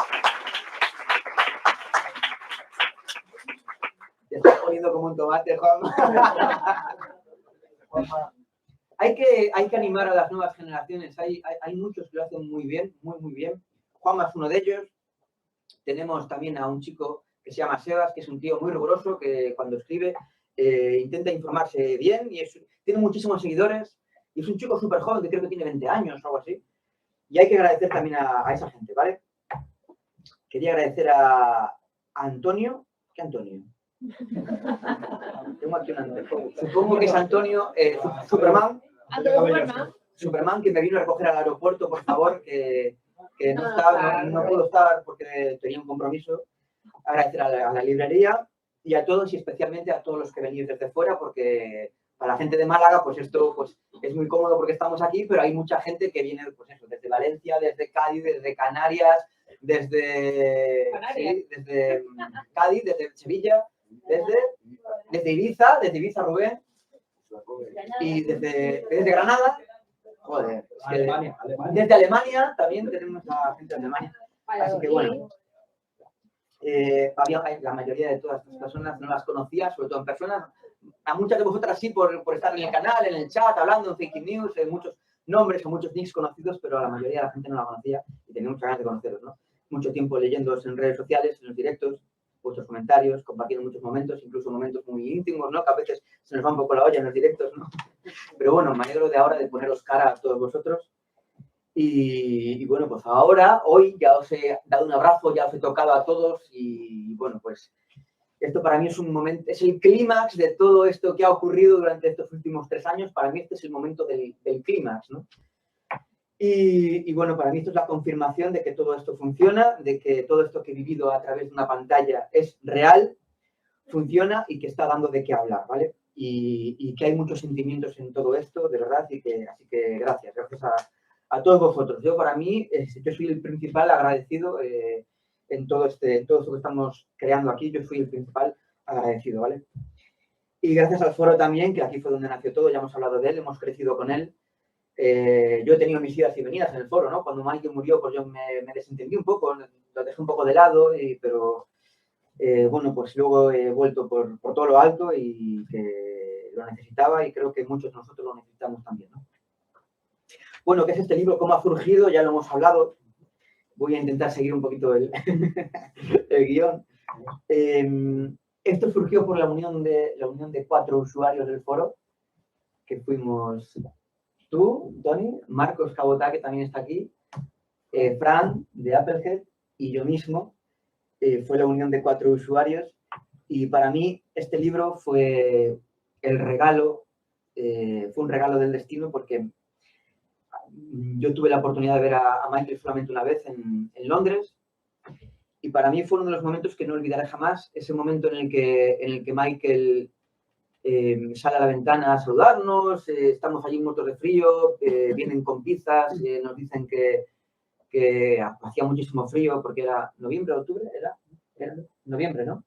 Te estás poniendo como un tomate, Juanma. Hay que animar a las nuevas generaciones. Hay muchos que lo hacen muy bien, muy bien. Juanma es uno de ellos. Tenemos también a un chico que se llama Sebas, que es un tío muy riguroso, que cuando escribe intenta informarse bien y tiene muchísimos seguidores. Y es un chico súper joven, que creo que tiene 20 años o algo así. Y hay que agradecer también a esa gente, ¿vale? Quería agradecer a Antonio. ¿Qué Antonio? Tengo aquí un Antonio. Supongo que es Antonio Superman. Superman, que me vino a recoger al aeropuerto, por favor, que no puedo estar porque tenía un compromiso. Agradecer a la librería y a todos y especialmente a todos los que venís desde fuera, porque para la gente de Málaga, pues esto pues, es muy cómodo porque estamos aquí, pero hay mucha gente que viene pues eso, desde Valencia, desde Cádiz, desde Canarias, desde Cádiz, desde Sevilla, desde Ibiza, Rubén, y desde Granada. Joder, es que Alemania. Desde Alemania también tenemos a gente de Alemania. Así que bueno, la mayoría de todas estas personas no las conocía, sobre todo en persona. A muchas de vosotras sí por estar en el canal, en el chat, hablando en Fake News, muchos nombres o muchos nicks conocidos, pero a la mayoría de la gente no la conocía y tenía muchas ganas de conoceros, ¿no? Mucho tiempo leyéndoos en redes sociales, en los directos, vuestros comentarios, compartiendo muchos momentos, incluso momentos muy íntimos, ¿no? Que a veces se nos va un poco la olla en los directos, ¿no? Pero bueno, me alegro de ahora de poneros cara a todos vosotros. Y bueno, pues ahora, hoy ya os he dado un abrazo, ya os he tocado a todos y bueno, pues esto para mí es un momento, es el clímax de todo esto que ha ocurrido durante estos últimos 3 años. Para mí este es el momento del clímax, ¿no? Y bueno, para mí esto es la confirmación de que todo esto funciona, de que todo esto que he vivido a través de una pantalla es real, funciona y que está dando de qué hablar, ¿vale? Y que hay muchos sentimientos en todo esto, de verdad, así que gracias a todos vosotros. Yo, para mí, yo soy el principal agradecido en todo esto que estamos creando aquí, yo soy el principal agradecido, ¿vale? Y gracias al foro también, que aquí fue donde nació todo, ya hemos hablado de él, hemos crecido con él. Yo he tenido mis idas y venidas en el foro, ¿no? Cuando Michael murió, pues yo me desentendí un poco, lo dejé un poco de lado, pero bueno, pues luego he vuelto por todo lo alto y que lo necesitaba y creo que muchos de nosotros lo necesitamos también, ¿no? Bueno, ¿qué es este libro? ¿Cómo ha surgido? Ya lo hemos hablado. Voy a intentar seguir un poquito el guión. Esto surgió por la unión de 4 usuarios del foro, que fuimos tú, Tony, Marcos Cabotá, que también está aquí, Fran, de Applehead, y yo mismo. Fue la unión de 4 usuarios. Y para mí este libro fue el regalo, fue un regalo del destino porque yo tuve la oportunidad de ver a Michael solamente una vez en Londres y para mí fue uno de los momentos que no olvidaré jamás, ese momento en el que Michael sale a la ventana a saludarnos, estamos allí muertos de frío, vienen con pizzas, nos dicen que hacía muchísimo frío porque era noviembre, octubre, era noviembre, ¿no?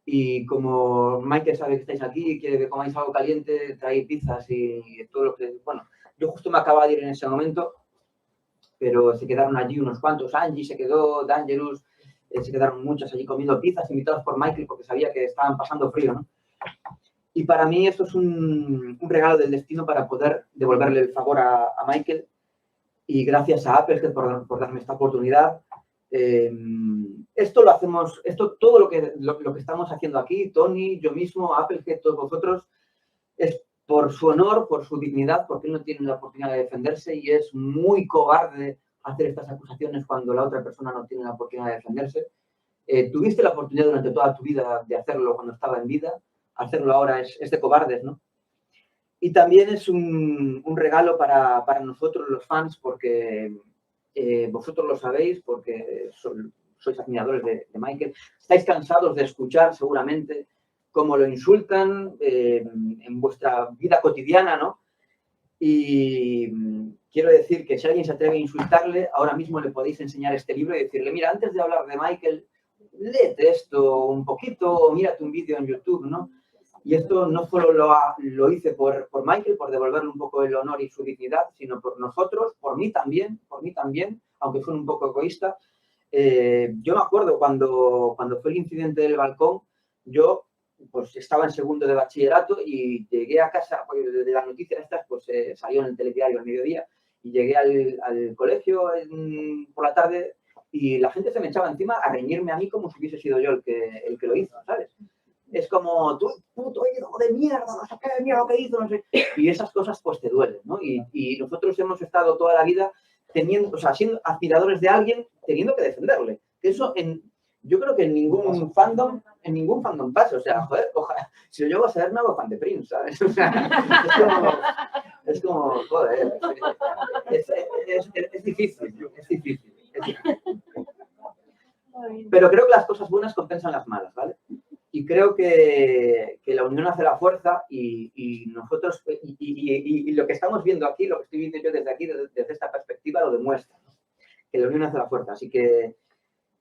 Y como Michael sabe que estáis aquí, quiere que comáis algo caliente, trae pizzas y todo lo que... Bueno, yo justo me acababa de ir en ese momento, pero se quedaron allí unos cuantos. Angie se quedó, Dangerous, se quedaron muchos allí comiendo pizzas, invitados por Michael, porque sabía que estaban pasando frío, ¿no? Y para mí esto es un regalo del destino para poder devolverle el favor a Michael. Y gracias a Applehead por darme esta oportunidad. Esto lo hacemos, todo lo que estamos haciendo aquí, Tony, yo mismo, Applehead, todos vosotros, es por su honor, por su dignidad, porque él no tiene la oportunidad de defenderse y es muy cobarde hacer estas acusaciones cuando la otra persona no tiene la oportunidad de defenderse. Tuviste la oportunidad durante toda tu vida de hacerlo cuando estaba en vida, hacerlo ahora es de cobardes, ¿no? Y también es un regalo para nosotros los fans, porque vosotros lo sabéis, porque sois admiradores de Michael. Estáis cansados de escuchar seguramente cómo lo insultan en vuestra vida cotidiana, ¿no? Y quiero decir que si alguien se atreve a insultarle, ahora mismo le podéis enseñar este libro y decirle, mira, antes de hablar de Michael, léete esto un poquito o mírate un vídeo en YouTube, ¿no? Y esto no solo lo hice por Michael, por devolverle un poco el honor y su dignidad, sino por nosotros, por mí también, aunque fue un poco egoísta. Yo me acuerdo cuando fue el incidente del balcón, yo pues estaba en segundo de bachillerato y llegué a casa, pues, de las noticias estas, pues salió en el telediario al mediodía, y llegué al colegio por la tarde y la gente se me echaba encima a reñirme a mí como si hubiese sido yo el que lo hizo, ¿sabes? Es como, tú, puto hijo de mierda, no sé qué, mira lo que hizo, no sé. Y esas cosas pues te duelen, ¿no? Y nosotros hemos estado toda la vida siendo admiradores de alguien, teniendo que defenderle. Eso yo creo que en ningún fandom pasa. O sea, joder, ojalá, si yo llego a saber, me hago fan de Prince, ¿sabes? O sea, es como, joder, es difícil. Pero creo que las cosas buenas compensan las malas, ¿vale? Y creo que la unión hace la fuerza y nosotros, y lo que estamos viendo aquí, lo que estoy viendo yo desde aquí, desde esta perspectiva, lo demuestra, ¿no? Que la unión hace la fuerza. Así que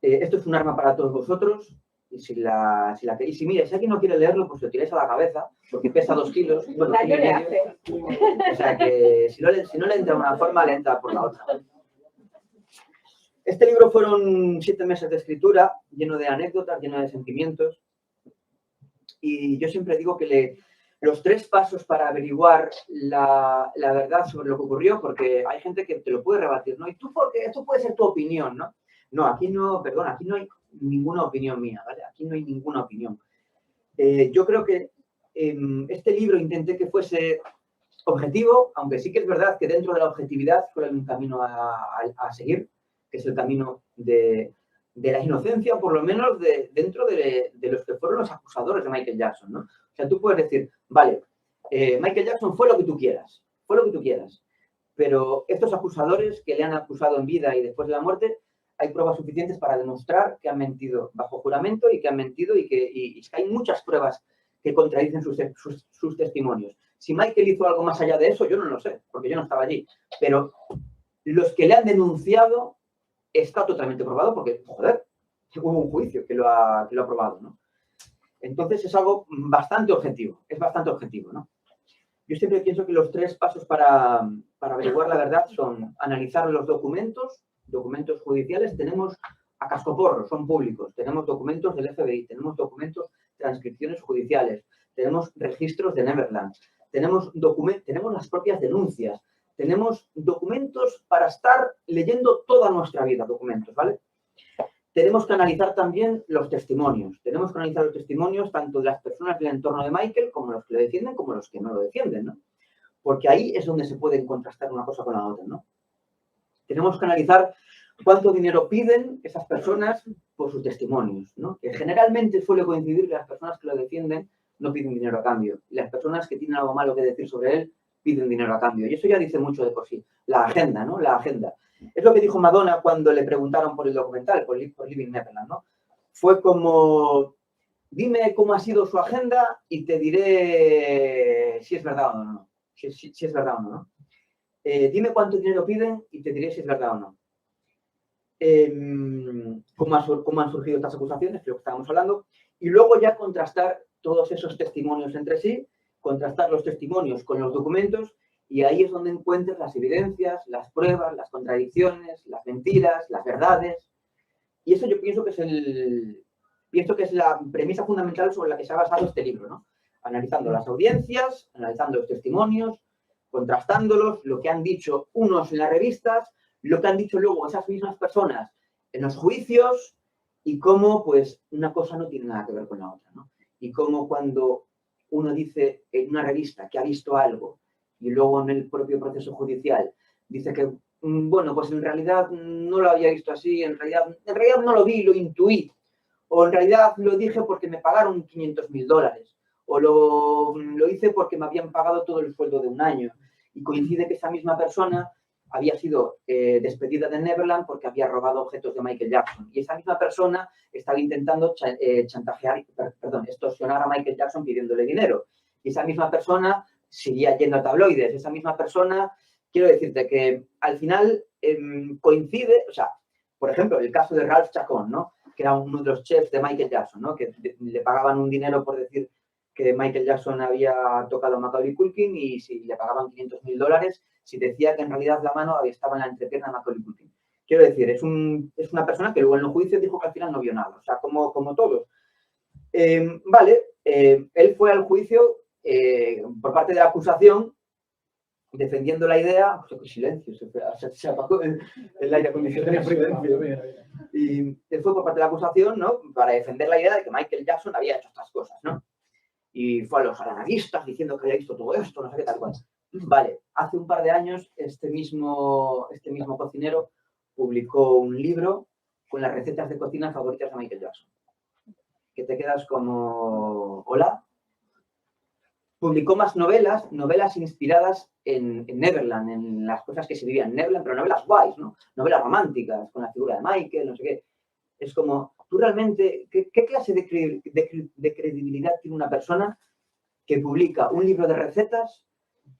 esto es un arma para todos vosotros. Y si mira, si alguien no quiere leerlo, pues lo tiráis a la cabeza, porque pesa 2 kilos. Bueno, Daño le hace. O sea que si no le entra de una forma, le entra por la otra. Este libro fueron 7 meses de escritura, lleno de anécdotas, lleno de sentimientos. Y yo siempre digo que los 3 pasos para averiguar la verdad sobre lo que ocurrió, porque hay gente que te lo puede rebatir, ¿no? Y tú, porque esto puede ser tu opinión, ¿no? No, aquí no hay ninguna opinión mía, ¿vale? Aquí no hay ninguna opinión. Yo creo que este libro intenté que fuese objetivo, aunque sí que es verdad que dentro de la objetividad solo hay un camino a seguir, que es el camino de la inocencia, por lo menos dentro de los que fueron los acusadores de Michael Jackson, ¿no? O sea, tú puedes decir, vale, Michael Jackson fue lo que tú quieras, pero estos acusadores que le han acusado en vida y después de la muerte, hay pruebas suficientes para demostrar que han mentido bajo juramento y que han mentido y que hay muchas pruebas que contradicen sus testimonios. Si Michael hizo algo más allá de eso, yo no lo sé, porque yo no estaba allí, pero los que le han denunciado está totalmente probado porque, joder, hubo un juicio que lo ha probado, ¿no? Entonces es algo bastante objetivo, ¿no? Yo siempre pienso que los 3 pasos para averiguar la verdad son analizar los documentos judiciales. Tenemos a cascoporro, son públicos, tenemos documentos del FBI, tenemos documentos, transcripciones judiciales, tenemos registros de Neverland, tenemos las propias denuncias, tenemos documentos para estar leyendo toda nuestra vida, documentos, ¿vale? Tenemos que analizar también los testimonios. Tenemos que analizar los testimonios tanto de las personas del entorno de Michael como los que lo defienden como los que no lo defienden, ¿no? Porque ahí es donde se pueden contrastar una cosa con la otra, ¿no? Tenemos que analizar cuánto dinero piden esas personas por sus testimonios, ¿no? Que generalmente suele coincidir que las personas que lo defienden no piden dinero a cambio. Y las personas que tienen algo malo que decir sobre él piden dinero a cambio. Y eso ya dice mucho de por sí. La agenda, ¿no? La agenda. Es lo que dijo Madonna cuando le preguntaron por el documental, por Living Neverland, ¿no? Fue como, dime cómo ha sido su agenda y te diré si es verdad o no. Si es verdad o no, ¿no? Dime cuánto dinero piden y te diré si es verdad o no. ¿Cómo han surgido estas acusaciones? Creo que estábamos hablando. Y luego ya contrastar todos esos testimonios entre sí, contrastar los testimonios con los documentos, y ahí es donde encuentras las evidencias, las pruebas, las contradicciones, las mentiras, las verdades. Y eso yo pienso que es la premisa fundamental sobre la que se ha basado este libro, ¿no? Analizando las audiencias, analizando los testimonios, contrastándolos, lo que han dicho unos en las revistas, lo que han dicho luego esas mismas personas en los juicios, y cómo, pues, una cosa no tiene nada que ver con la otra, ¿no? Y cómo cuando uno dice en una revista que ha visto algo y luego en el propio proceso judicial dice que bueno, pues en realidad no lo había visto así, en realidad no lo vi, lo intuí. O en realidad lo dije porque me pagaron $500.000. O lo hice porque me habían pagado todo el sueldo de un año. Y coincide que esa misma persona había sido despedida de Neverland porque había robado objetos de Michael Jackson. Y esa misma persona estaba intentando extorsionar a Michael Jackson pidiéndole dinero. Y esa misma persona seguía yendo a tabloides. Esa misma persona, quiero decirte que al final coincide, o sea, por ejemplo, el caso de Ralph Chacón, ¿no? Que era uno de los chefs de Michael Jackson, ¿no? Que le pagaban un dinero por decir que Michael Jackson había tocado a Macaulay Culkin y si le pagaban $500.000 si decía que en realidad la mano estaba en la entrepierna de Macaulay Culkin. Quiero decir, es una persona que luego en el juicio dijo que al final no vio nada, o sea, como todos. Vale, él fue al juicio por parte de la acusación defendiendo la idea, o sea, qué silencio, se apagó el aire acondicionado. Y él fue por parte de la acusación, ¿no? Para defender la idea de que Michael Jackson había hecho estas cosas, ¿no? Y fue a los analistas diciendo que había visto todo esto, no sé qué tal cual. Vale, hace un par de años este mismo cocinero publicó un libro con las recetas de cocina favoritas de Michael Jackson. Que te quedas como, ¿hola? Publicó más novelas inspiradas en Neverland, en las cosas que se vivían en Neverland, pero novelas guays, ¿no? Novelas románticas, con la figura de Michael, no sé qué. Es como, tú realmente, ¿qué clase de credibilidad tiene una persona que publica un libro de recetas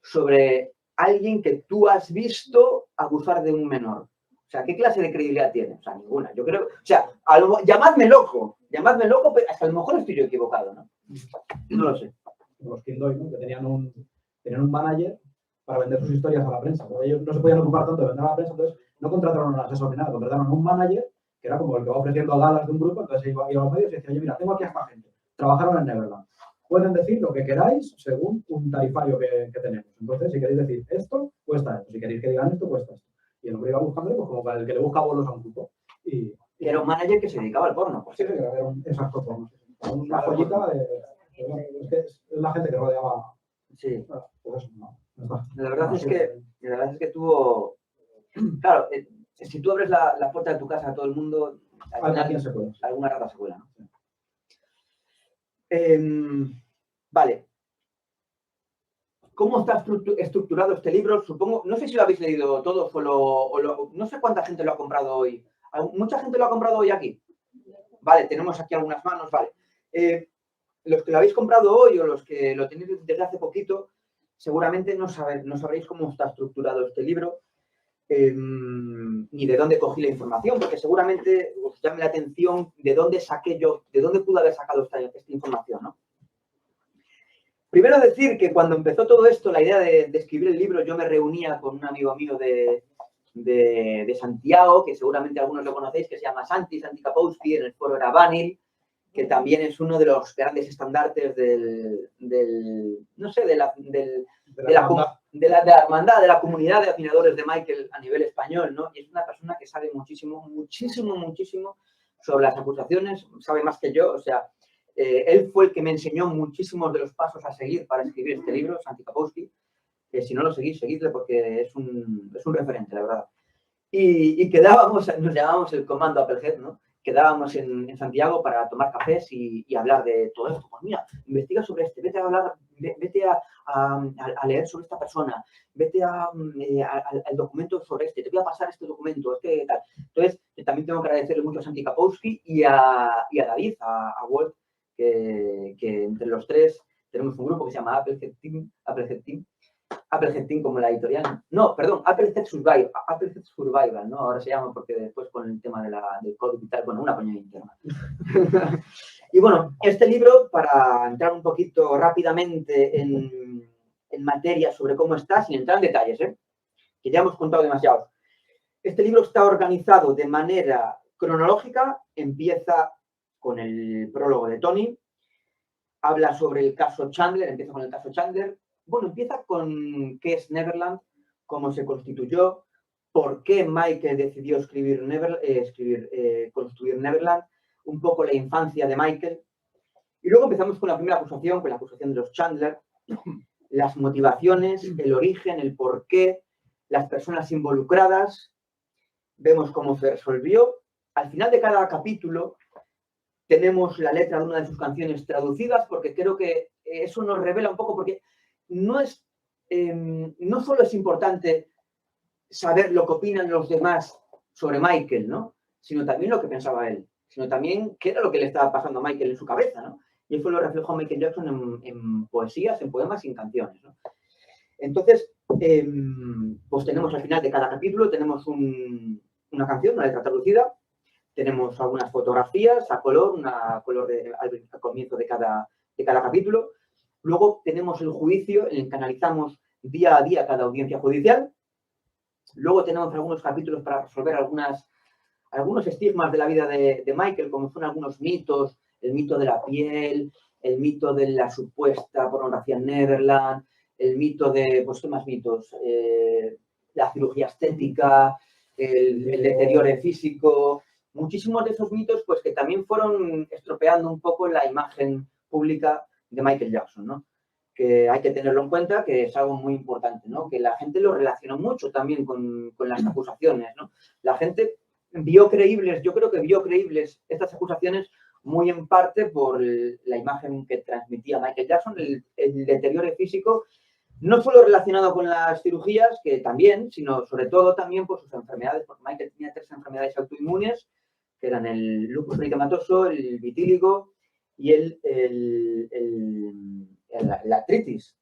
sobre alguien que tú has visto abusar de un menor? O sea, ¿qué clase de credibilidad tiene? O sea, ninguna. Yo creo, o sea, llamadme loco, pero hasta a lo mejor estoy yo equivocado, ¿no? No lo sé. Los Kindoy, ¿no? Que tenían un manager para vender sus historias a la prensa. Porque ellos no se podían ocupar tanto de vender a la prensa, entonces no contrataron a un asesor ni nada, contrataron a un manager que era como el que va ofreciendo galas de un grupo, entonces iba a los medios y decía, oye, mira, tengo aquí a esta gente, trabajaron en Neverland. Pueden decir lo que queráis según un tarifario que tenemos. Entonces, si queréis decir esto, cuesta esto. Si queréis que digan esto, cuesta esto. Y el hombre iba buscándole pues, como para el que le busca bolos a un grupo. Y era un manager que se dedicaba al porno. Pues. Sí, que era un exacto porno. Una joyita de... Es que es la gente que rodeaba. Sí. Pues eso, no. La verdad es que tuvo... Claro, si tú abres la puerta de tu casa a todo el mundo, alguna rata se cuela, ¿no? Vale. ¿Cómo está estructurado este libro? Supongo, no sé si lo habéis leído todos no sé cuánta gente lo ha comprado hoy. ¿Mucha gente lo ha comprado hoy aquí? Vale, tenemos aquí algunas manos, vale. Los que lo habéis comprado hoy o los que lo tenéis desde hace poquito, seguramente no sabréis cómo está estructurado este libro, ni de dónde cogí la información, porque seguramente os llame la atención de dónde pude haber sacado esta información, ¿no? Primero decir que cuando empezó todo esto, la idea de escribir el libro, yo me reunía con un amigo mío de Santiago, que seguramente algunos lo conocéis, que se llama Santi Kapowski, en el foro era Vanil, que también es uno de los grandes estandartes de la hermandad, de la comunidad de admiradores de Michael a nivel español, ¿no? Y es una persona que sabe muchísimo sobre las acusaciones, sabe más que yo, o sea, él fue el que me enseñó muchísimos de los pasos a seguir para escribir este libro, Santi Kapowski, que si no lo seguís, seguidle porque es un referente, la verdad. Y nos llamábamos el Comando Applehead, ¿no? Quedábamos en Santiago para tomar cafés y hablar de todo esto. Pues mira, investiga sobre vete a leer sobre esta persona, vete al documento sobre te voy a pasar este documento, tal. Entonces, también tengo que agradecerle mucho a Santi Kapowski y a David, a Walt, que entre los tres tenemos un grupo que se llama Applehead Team como la editorial. No, perdón, Applehead Survival, ¿no? Ahora se llama porque después con el tema del COVID y tal, bueno, una coña interna. Y bueno, este libro, para entrar un poquito rápidamente en materia sobre cómo está, sin entrar en detalles, que ya hemos contado demasiado. Este libro está organizado de manera cronológica, empieza con el prólogo de Tony, habla sobre el caso Chandler, empieza con el caso Chandler. Bueno, empieza con qué es Neverland, cómo se constituyó, por qué Michael decidió construir Neverland, un poco la infancia de Michael. Y luego empezamos con la primera acusación, con la acusación de los Chandler, las motivaciones, el origen, el porqué, las personas involucradas, vemos cómo se resolvió. Al final de cada capítulo tenemos la letra de una de sus canciones traducidas, porque creo que eso nos revela un poco, porque no solo es importante saber lo que opinan los demás sobre Michael, ¿no? Sino también lo que pensaba él, sino también qué era lo que le estaba pasando a Michael en su cabeza, ¿no? Y eso lo reflejó Michael Jackson en poesías, en poemas y en canciones, ¿no? Entonces, pues tenemos al final de cada capítulo, tenemos una canción, una letra traducida, tenemos algunas fotografías a color, al comienzo de cada capítulo. Luego tenemos el juicio en el que analizamos día a día cada audiencia judicial. Luego tenemos algunos capítulos para resolver algunos estigmas de la vida de Michael, como son algunos mitos, el mito de la piel, el mito de la supuesta pornografía en Neverland, el mito de, pues, ¿qué más mitos? La cirugía estética, el deterioro físico, muchísimos de esos mitos, pues, que también fueron estropeando un poco la imagen pública de Michael Jackson, ¿no? Que hay que tenerlo en cuenta, que es algo muy importante, ¿no? Que la gente lo relacionó mucho también con las acusaciones, ¿no? La gente yo creo que vio creíbles estas acusaciones muy en parte por la imagen que transmitía Michael Jackson, el deterioro físico, no solo relacionado con las cirugías, que también, sino sobre todo también por sus enfermedades, porque Michael tenía 3 enfermedades autoinmunes, que eran el lupus eritematoso, el vitíligo y la artritis.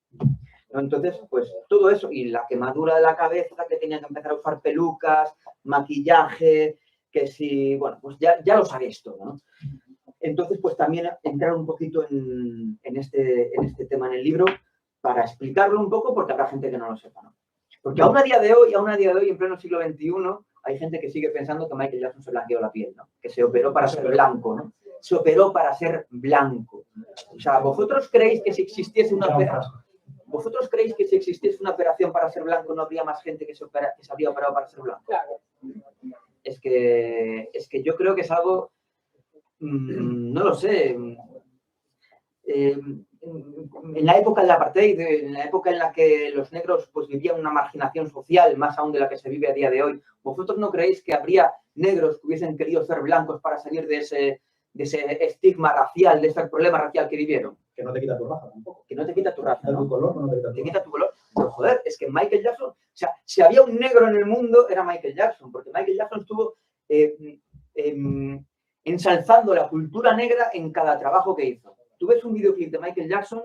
Entonces, pues todo eso, y la quemadura de la cabeza, que tenía que empezar a usar pelucas, maquillaje, que si, bueno, pues ya lo sabéis todo, ¿no? Entonces, pues también entrar un poquito en este tema en el libro para explicarlo un poco, porque habrá gente que no lo sepa, ¿no? Porque aún a día de hoy, en pleno siglo XXI, hay gente que sigue pensando que Michael Jackson se blanqueó la piel, ¿no? Que se operó para ser blanco, ¿no? Se operó para ser blanco. O sea, ¿vosotros creéis que si existiese una operación? ¿Vosotros creéis que si existiese una operación para ser blanco no habría más gente que se habría operado para ser blanco? Claro. Es que yo creo que es algo, no lo sé, en la época del apartheid, en la época en la que los negros pues vivían una marginación social más aún de la que se vive a día de hoy, ¿vosotros no creéis que habría negros que hubiesen querido ser blancos para salir de ese estigma racial, de ese problema racial que vivieron? Que no te quita tu raza tampoco. Que no te quita tu raza, ¿no? Tu color, no te quita tu color. Pero joder, es que Michael Jackson, o sea, si había un negro en el mundo era Michael Jackson, porque Michael Jackson estuvo ensalzando la cultura negra en cada trabajo que hizo. Tú ves un videoclip de Michael Jackson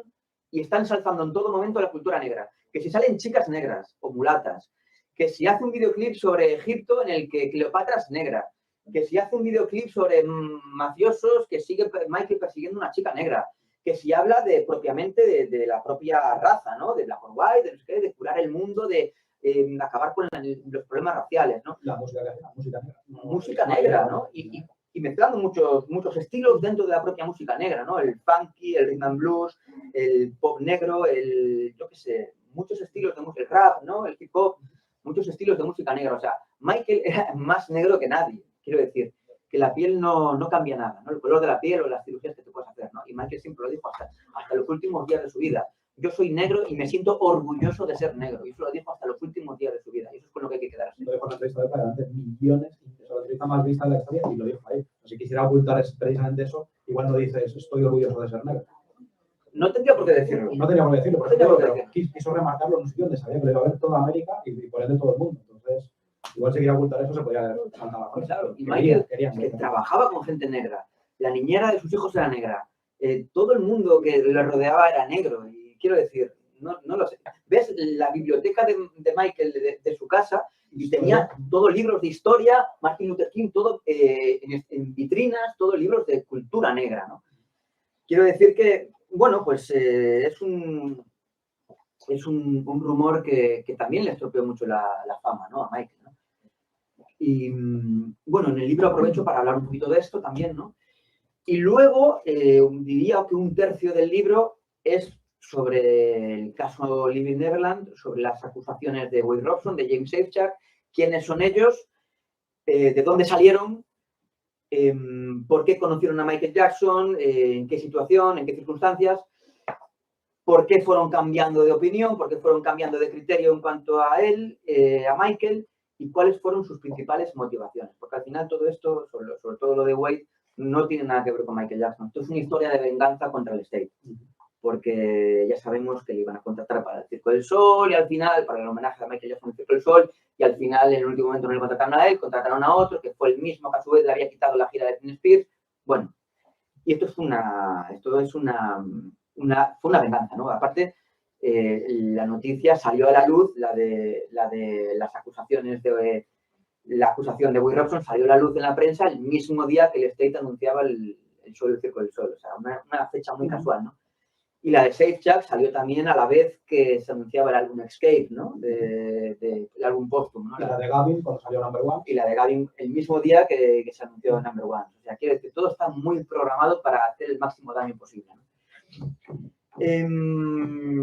y está ensalzando en todo momento la cultura negra. Que si salen chicas negras o mulatas, que si hace un videoclip sobre Egipto en el que Cleopatra es negra, que si hace un videoclip sobre mafiosos que sigue Michael persiguiendo a una chica negra, que si habla propiamente de la propia raza, ¿no? De Black or White, de curar el mundo, de acabar con los problemas raciales, ¿no? La música negra. Música negra, ¿no? Y mezclando muchos estilos dentro de la propia música negra, ¿no? El funky, el rhythm and blues, el pop negro, yo qué sé, muchos estilos de música, el rap, ¿no? El hip hop, muchos estilos de música negra. O sea, Michael era más negro que nadie, quiero decir, que la piel no cambia nada, ¿no? El color de la piel o las cirugías que te puedes hacer, ¿no? Y Michael siempre lo dijo hasta los últimos días de su vida. Yo soy negro y me siento orgulloso de ser negro. Y eso lo dijo hasta los últimos días de su vida. Y eso es con lo que hay que quedarse. Lo dijo en la entrevista de adelante, millones, es la entrevista más vista de la historia y lo dijo ahí. Si quisiera ocultar precisamente eso, igual no dices, estoy orgulloso de ser negro. No tendría por qué decirlo. No tenía por qué decirlo, pero quiso remarcarlo en un sitio donde sabía que lo iba a ver toda América y por ende todo el mundo. Entonces, igual si quería ocultar eso, se podía saltar la cosa. Claro, y Michael, que trabajaba con gente negra, la niñera de sus hijos era negra, todo el mundo que le rodeaba era negro. Y quiero decir, no lo sé. ¿Ves la biblioteca de Michael de su casa? Y tenía todos libros de historia, Martin Luther King, todo en vitrinas, todos libros de cultura negra, ¿no? Quiero decir que, bueno, pues es un rumor que también le estropeó mucho la fama, ¿no? A Michael, ¿no? Y, bueno, en el libro aprovecho para hablar un poquito de esto también, ¿no? Y luego, diría que 1/3 del libro es sobre el caso Living Neverland, sobre las acusaciones de Wade Robson, de James Safechuck, quiénes son ellos, de dónde salieron, por qué conocieron a Michael Jackson, en qué situación, en qué circunstancias. por qué fueron cambiando de opinión, por qué fueron cambiando de criterio en cuanto a él, a Michael, y cuáles fueron sus principales motivaciones. Porque al final todo esto, sobre todo lo de Wade, no tiene nada que ver con Michael Jackson. Esto es una historia de venganza contra el State. Porque ya sabemos que le iban a contratar para el Circo del Sol y al final, para el homenaje a Michael Jackson en el Circo del Sol, y al final en el último momento no le contrataron a él, contrataron a otro, que fue el mismo que a su vez le había quitado la gira de Britney Spears. Bueno, y esto fue una venganza, ¿no? Aparte, la noticia salió a la luz, la de las acusaciones de la acusación de Wade Robson salió a la luz en la prensa el mismo día que el State anunciaba el show del Circo del Sol. O sea, una fecha muy casual, ¿no? Y la de Safe Jack salió también a la vez que se anunciaba el álbum Escape, ¿no? El álbum póstumo, ¿no? Y la de Gavin, cuando salió Number One. Y la de Gavin el mismo día que se anunció Number One. O sea, quiere decir, todo está muy programado para hacer el máximo daño posible, ¿no?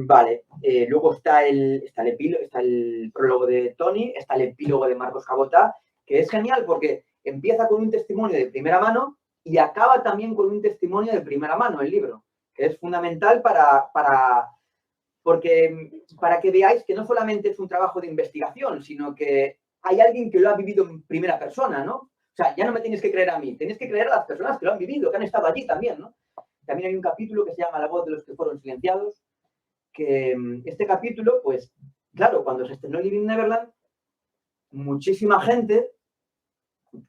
Vale, luego está el prólogo de Tony, está el epílogo de Marcos Cabota, que es genial porque empieza con un testimonio de primera mano y acaba también con un testimonio de primera mano el libro, que es fundamental para que veáis que no solamente es un trabajo de investigación, sino que hay alguien que lo ha vivido en primera persona, ¿no? O sea, ya no me tienes que creer a mí, tienes que creer a las personas que lo han vivido, que han estado allí también, ¿no? También hay un capítulo que se llama La voz de los que fueron silenciados, que este capítulo, pues, claro, cuando se estrenó Living Neverland, muchísima gente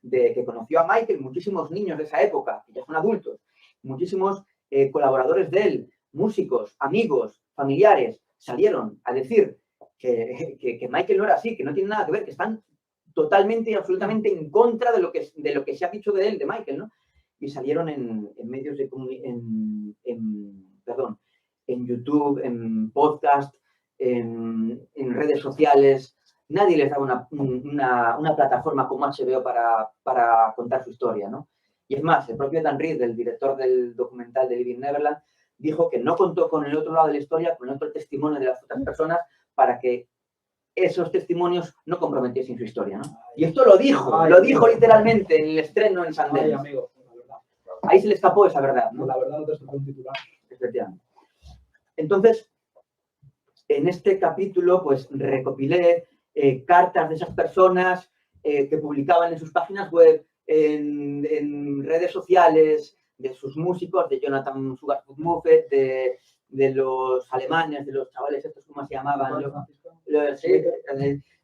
que conoció a Michael, muchísimos niños de esa época, que ya son adultos, muchísimos colaboradores de él, músicos, amigos, familiares, salieron a decir que Michael no era así, que no tiene nada que ver, que están totalmente y absolutamente en contra de lo que se ha dicho de él, de Michael, ¿no? Y salieron en medios de comunicación, en YouTube, en podcast, en redes sociales. Nadie les daba una plataforma como HBO para contar su historia, ¿no? Y es más, el propio Dan Reed, el director del documental de Living Neverland, dijo que no contó con el otro lado de la historia, con el otro testimonio de las otras personas, para que esos testimonios no comprometiesen su historia, ¿no? Y esto lo dijo literalmente en el estreno en Sundance. Amigo, la verdad. Ahí se le escapó esa verdad, ¿no? La verdad no te escapó un titular. Efectivamente. Entonces, en este capítulo, pues recopilé cartas de esas personas que publicaban en sus páginas web, en redes sociales, de sus músicos, de Jonathan Sugarfoot Moffett, de los alemanes, de los chavales estos, ¿cómo se llamaban?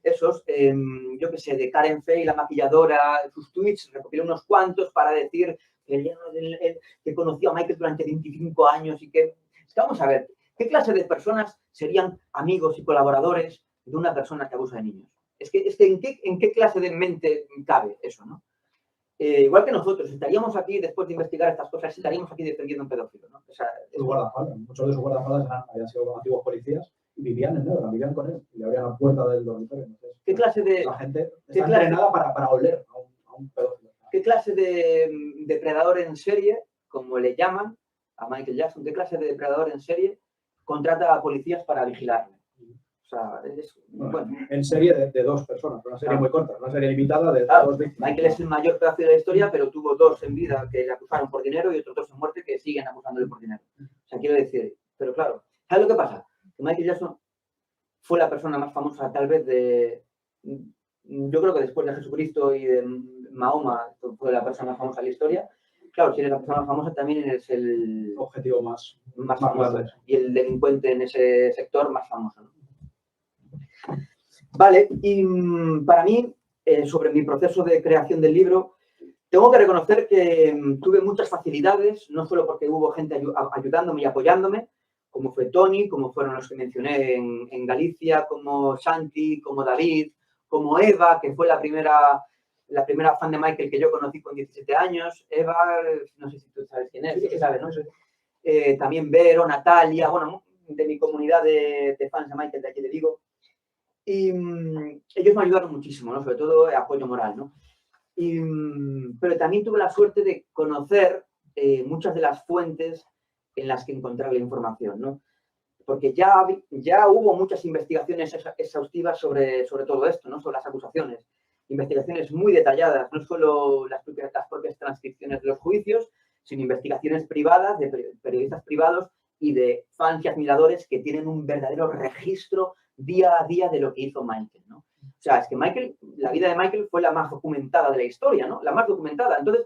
Esos, yo qué sé, de Karen Fay, la maquilladora, sus tweets, recopilé unos cuantos para decir que conoció a Michael durante 25 años y que... Vamos a ver, ¿qué clase de personas serían amigos y colaboradores de una persona que abusa de niños? Es que ¿en qué clase de mente cabe eso, no? Igual que nosotros, estaríamos aquí, después de investigar estas cosas, estaríamos aquí defendiendo a un pedófilo, ¿no? O sea, muchos de sus guardaespaldas habían sido antiguos policías y vivían en Neverland, vivían con él y le abrían la puerta del dormitorio. Entonces, ¿qué clase de...? La gente está entrenada para oler a un pedófilo. ¿Qué clase de depredador en serie, como le llaman a Michael Jackson, qué clase de depredador en serie contrata a policías para vigilarle? O sea, bueno. En serie de dos personas, una serie muy corta, una serie limitada de dos víctimas. Michael es el mayor pedazo de la historia, pero tuvo dos en vida que le acusaron por dinero y otros dos en muerte que siguen acusándole por dinero. O sea, quiero decir, pero claro, ¿sabes lo que pasa? Que Michael Jackson fue la persona más famosa tal vez yo creo que después de Jesucristo y de Mahoma fue la persona más famosa de la historia. Claro, si eres la persona más famosa también eres el objetivo más famoso grande. Y el delincuente en ese sector más famoso, ¿no? Vale, y para mí, sobre mi proceso de creación del libro, tengo que reconocer que tuve muchas facilidades, no solo porque hubo gente ayudándome y apoyándome, como fue Tony, como fueron los que mencioné en Galicia, como Santi, como David, como Eva, que fue la primera fan de Michael que yo conocí con 17 años. Eva, no sé si tú sabes quién es, sí que sabes, ¿no? También Vero, Natalia, bueno, de mi comunidad de fans de Michael de aquí de Vigo. Y ellos me ayudaron muchísimo, ¿no? Sobre todo apoyo moral, ¿no? Pero también tuve la suerte de conocer muchas de las fuentes en las que encontrar la información, ¿no? Porque ya hubo muchas investigaciones exhaustivas sobre todo esto, ¿no? Sobre las acusaciones. Investigaciones muy detalladas, no solo las propias transcripciones de los juicios, sino investigaciones privadas, de periodistas privados, y de fans y admiradores que tienen un verdadero registro día a día de lo que hizo Michael, ¿no? O sea, es que la vida de Michael fue la más documentada de la historia, ¿no? La más documentada. Entonces,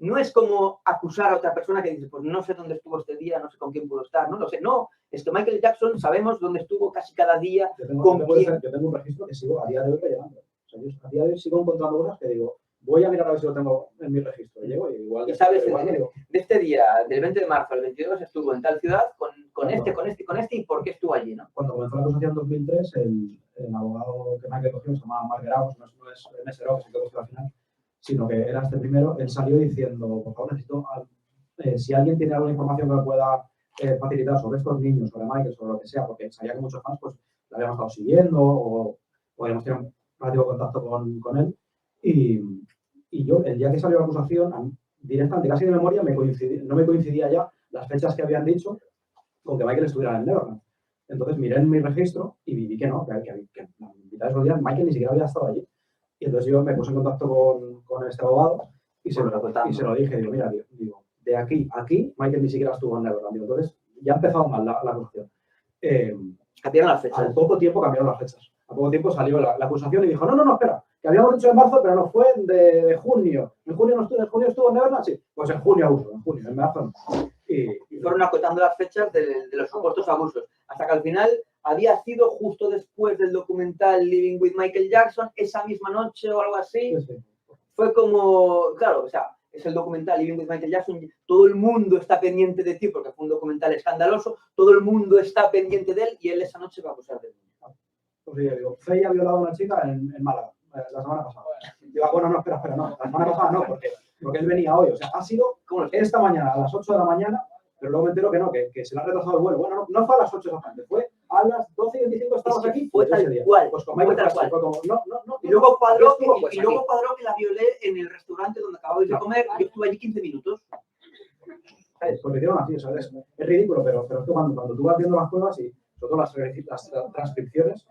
no es como acusar a otra persona que dice, pues no sé dónde estuvo este día, no sé con quién pudo estar, no lo sé. No, es que Michael Jackson sabemos dónde estuvo casi cada día, Yo tengo un registro que sigo a día de hoy rellenando. O sea, yo a día de hoy sigo encontrando cosas que digo, voy a mirar a ver si lo tengo en mi registro. Y llego y igual... Y sabes, igual digo, de este día, del 20 de marzo al 22, estuvo en tal ciudad con este, y por qué estuvo allí, ¿no? cuando comenzó la acusación en 2003, el abogado que Michael cogió se llamaba Mark Graus, no es MSRO, que se quedó al final, sino que era este primero. Él salió diciendo, por favor, necesito, si alguien tiene alguna información que me pueda facilitar sobre estos niños, sobre Michael, sobre lo que sea, porque sabía que muchos fans pues la habíamos estado siguiendo o habíamos tenido un relativo contacto con él. Y yo, el día que salió la acusación, directamente, casi de memoria, no me coincidía ya las fechas que habían dicho con que Michael estuviera en Neverland. Entonces miré en mi registro y vi que no, que la mitad de esos días Michael ni siquiera había estado allí. Y entonces yo me puse en contacto con este abogado y se lo dije, digo, mira, digo, de aquí a aquí Michael ni siquiera estuvo en Neverland. Digo, entonces ya ha empezado mal la acusación. Cambiaron las fechas. Al poco tiempo cambiaron las fechas. Al poco tiempo salió la acusación y dijo, no, espera, que habíamos dicho en marzo, pero no fue de junio. ¿En junio no estuvo, en Neverland? Sí. Pues en junio abuso, en marzo no. Y fueron acotando las fechas de los supuestos abusos, hasta que al final había sido justo después del documental Living with Michael Jackson, esa misma noche o algo así. Sí. Fue como, claro, o sea, es el documental Living with Michael Jackson, todo el mundo está pendiente de ti porque fue un documental escandaloso, todo el mundo está pendiente de él y él esa noche va a acusar de él. Pues yo digo, Faye ha violado a una chica en Málaga, la semana pasada. Digo, bueno, no, espera, no, la semana pasada no, porque él venía hoy, o sea, ha sido esta mañana a las 8 de la mañana, pero luego me entero que no, que se le ha retrasado el vuelo. Bueno, no fue a las 8 exactamente, fue a las 12:25 estábamos aquí. Fue tal cual. Pues como fue como, no. Y luego cuadró que la violé en el restaurante donde acababais de comer, yo estuve allí 15 minutos. ¿Sabes? Porque hicieron así, ¿sabes? Es ridículo, pero es que cuando tú vas viendo las pruebas y sobre todo las transcripciones,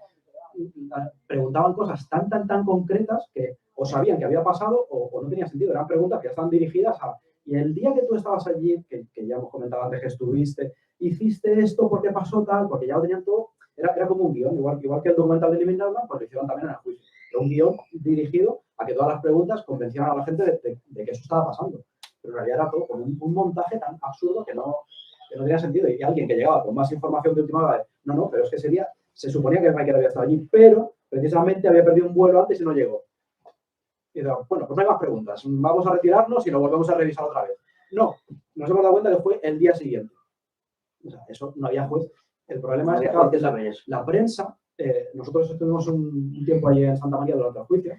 preguntaban cosas tan concretas que o sabían que había pasado o no tenía sentido. Eran preguntas que ya estaban dirigidas a... Y el día que tú estabas allí, que ya hemos comentado antes que estuviste, hiciste esto porque pasó tal, porque ya lo tenían todo, era como un guión, igual que el documental de Living Neverland, pues lo hicieron también en el juicio. Era un guión dirigido a que todas las preguntas convencieran a la gente de que eso estaba pasando. Pero en realidad era todo como un montaje tan absurdo que no tenía sentido. Y alguien que llegaba con más información de última hora, no, pero es que ese día se suponía que Michael había estado allí, pero precisamente había perdido un vuelo antes y no llegó. Y digo, bueno, pues no hay más preguntas, vamos a retirarnos y lo volvemos a revisar otra vez. No, nos hemos dado cuenta que fue el día siguiente. O sea, eso no había juez. El problema es que claro, la prensa, nosotros estuvimos un tiempo allí en Santa María durante el juicio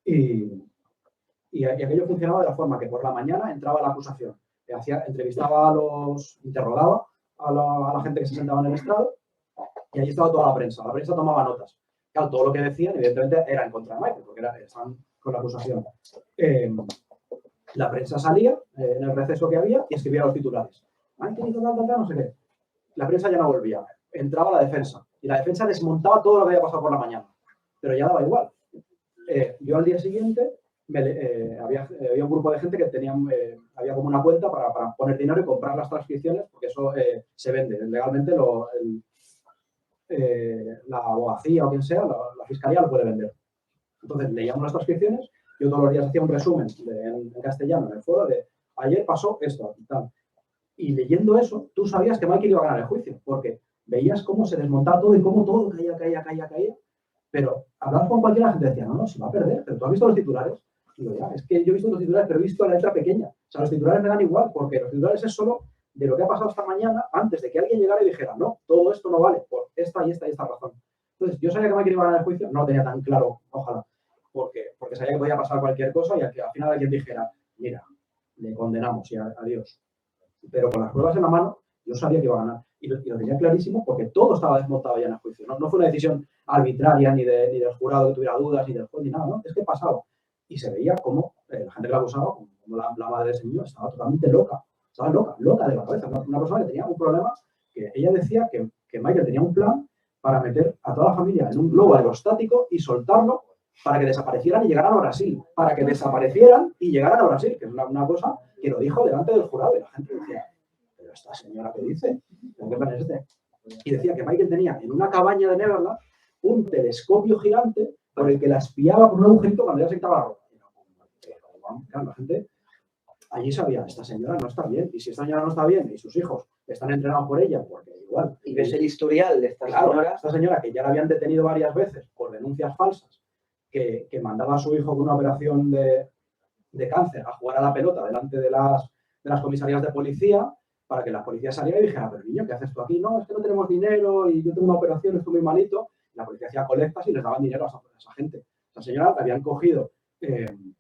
y aquello funcionaba de la forma que por la mañana entraba la acusación, interrogaba a la gente que se sentaba en el estrado y allí estaba toda la prensa tomaba notas. Claro, todo lo que decían, evidentemente, era en contra de Michael, porque estaban con la acusación. La prensa salía en el receso que había y escribía los titulares. Michael hizo tal, no sé qué. La prensa ya no volvía. Entraba la defensa. Y la defensa desmontaba todo lo que había pasado por la mañana. Pero ya daba igual. Yo al día siguiente había un grupo de gente que había como una cuenta para poner dinero y comprar las transcripciones, porque eso se vende. Legalmente la abogacía o quien sea, la fiscalía lo puede vender. Entonces leíamos las transcripciones, yo todos los días hacía un resumen en castellano en el foro de ayer pasó esto y tal. Y leyendo eso, tú sabías que Michael iba a ganar el juicio, porque veías cómo se desmontaba todo y cómo todo caía. Pero hablabas con cualquiera, la gente decía, no, se va a perder, pero tú has visto los titulares. Y digo, ya, es que yo he visto los titulares, pero he visto la letra pequeña. O sea, los titulares me dan igual, porque los titulares es solo de lo que ha pasado esta mañana antes de que alguien llegara y dijera, no, todo esto no vale por esta y esta razón. Entonces, yo sabía que Michael iba a ganar el juicio, no lo tenía tan claro, ojalá, porque sabía que podía pasar cualquier cosa y que al final alguien dijera, mira, le condenamos y adiós. Pero con las pruebas en la mano, yo sabía que iba a ganar. Y lo tenía clarísimo porque todo estaba desmontado ya en el juicio. No fue una decisión arbitraria ni del jurado que tuviera dudas, ni del juez, ni nada, ¿no? Es que pasaba. Y se veía como la gente que la acusaba, como la madre de ese niño, estaba totalmente loca. Estaba loca de la cabeza. Una persona que tenía un problema que ella decía que Michael tenía un plan para meter a toda la familia en un globo aerostático y soltarlo para que desaparecieran y llegaran a Brasil. Para que desaparecieran y llegaran a Brasil, que es una cosa que lo dijo delante del jurado y la gente decía, pero esta señora, ¿qué dice? ¿Qué plan es este? Y decía que Michael tenía en una cabaña de Neverland un telescopio gigante por el que la espiaba por un agujerito cuando ella se quitaba la ropa. Claro, la gente allí sabía, esta señora no está bien, y si esta señora no está bien y sus hijos están entrenados por ella, porque igual... Y ves el historial de esta señora. Esta señora que ya la habían detenido varias veces por denuncias falsas, que mandaba a su hijo con una operación de cáncer a jugar a la pelota delante de las comisarías de policía, para que la policía saliera y dijera, pero niño, ¿qué haces tú aquí? No, es que no tenemos dinero y yo tengo una operación, estoy muy malito. La policía hacía colectas y les daban dinero a esa gente. Esa señora la habían cogido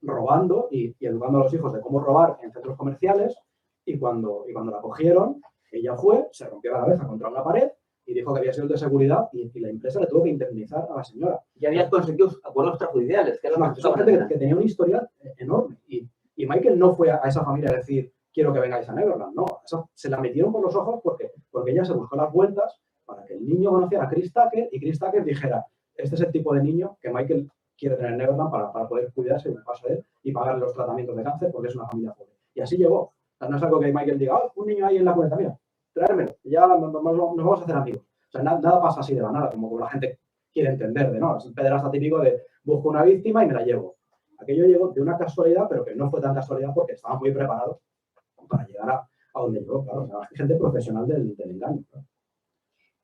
robando y educando a los hijos de cómo robar en centros comerciales, y cuando la cogieron, ella fue, se rompió la cabeza contra una pared y dijo que había sido el de seguridad, y la empresa le tuvo que indemnizar a la señora. Y había conseguido acuerdos extrajudiciales, que era lo Son gente que tenía un historial enorme, y Michael no fue a esa familia a decir, quiero que vengáis a Neverland, no, se la metieron por los ojos porque ella se buscó las vueltas para que el niño conociera a Chris Tucker y Chris Tucker dijera, este es el tipo de niño que Michael quiere tener en Neverland para poder cuidarse en el paso de él y pagarle los tratamientos de cáncer porque es una familia pobre. Y así llegó. O sea, no es algo que Michael diga, un niño ahí en la cuenta, mira, traérmelo, ya nos vamos a hacer amigos. O sea, nada pasa así de la nada, como la gente quiere entender, ¿no? Es el pederasta típico de busco una víctima y me la llevo. Aquello llegó de una casualidad, pero que no fue tan casualidad porque estaba muy preparado para llegar a donde llegó, claro. O sea, hay gente profesional del engaño, claro.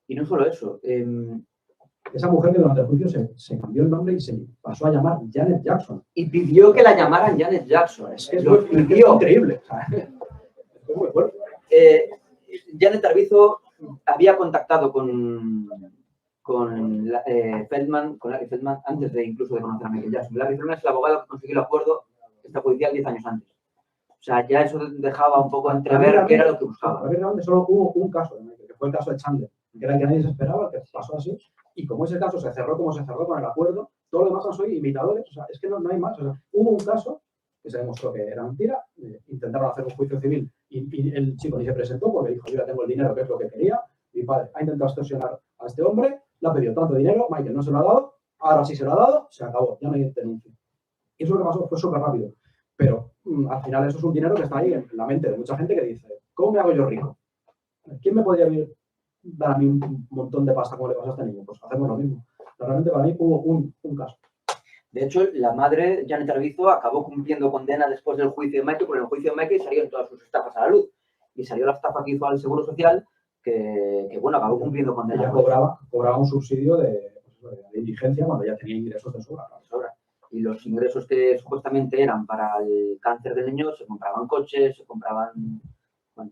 Y no solo eso. Esa mujer que durante el juicio se cambió el nombre y se pasó a llamar Janet Jackson. Y pidió que la llamaran Janet Jackson. Es increíble. O sea, es muy fuerte. Janet Arvizo había contactado con Larry Feldman, antes de incluso de conocer a Michael Jackson. Larry Feldman es el abogado que consiguió el acuerdo extrajudicial 10 años antes. O sea, ya eso dejaba un poco entrever qué era lo que buscaba. Realmente solo hubo un caso de Michael, que fue el caso de Chandler, que era el que nadie se esperaba, que pasó así. Y como ese caso se cerró como se cerró con el acuerdo, todos los demás han sido imitadores. O sea, es que no hay más. O sea, hubo un caso que se demostró que era mentira, intentaron hacer un juicio civil y el chico ni se presentó porque dijo, yo ya tengo el dinero, que es lo que quería. Mi padre ha intentado extorsionar a este hombre, le ha pedido tanto dinero, Michael no se lo ha dado, ahora sí se lo ha dado, se acabó, ya no hay denuncia. Y eso lo que pasó fue súper rápido. Pero al final eso es un dinero que está ahí en la mente de mucha gente que dice, ¿cómo me hago yo rico? ¿Quién me podría dar a mí un montón de pasta como le pasa a este niño? Pues hacemos lo mismo. Pero realmente para mí hubo un caso. De hecho, la madre, Janet Arvizo, acabó cumpliendo condena después del juicio de Michael, porque en el juicio de Michael salieron todas sus estafas a la luz. Y salió la estafa que hizo al Seguro Social, que bueno, acabó cumpliendo condena. Ella cobraba un subsidio de indigencia cuando ya tenía ingresos de sobra. Y los ingresos que supuestamente eran para el cáncer del niño, se compraban coches, se compraban... Bueno.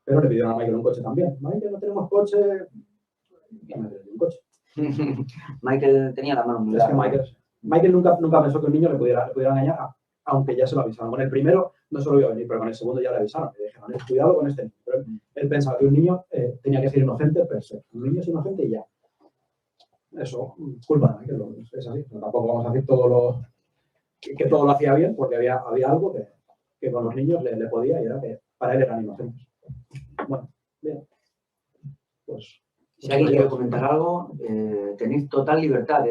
Pero le pidieron a Michael un coche también. Michael, no tenemos coche. Un coche. Michael tenía la mano muy larga. Es que Michael nunca pensó que un niño le pudiera engañar, aunque ya se lo avisaron. Con el primero no se lo iba a venir, pero con el segundo ya le avisaron. Le dijeron, cuidado con este niño. Pero él pensaba que un niño tenía que ser inocente, pero un niño es inocente y ya. Eso, culpa de Michael, es así. No, tampoco vamos a decir que todo lo hacía bien, porque había algo que con los niños le podía, y era que para él eran inocentes. Bueno, bien. Pues... Si alguien quiere comentar algo, tenéis total libertad.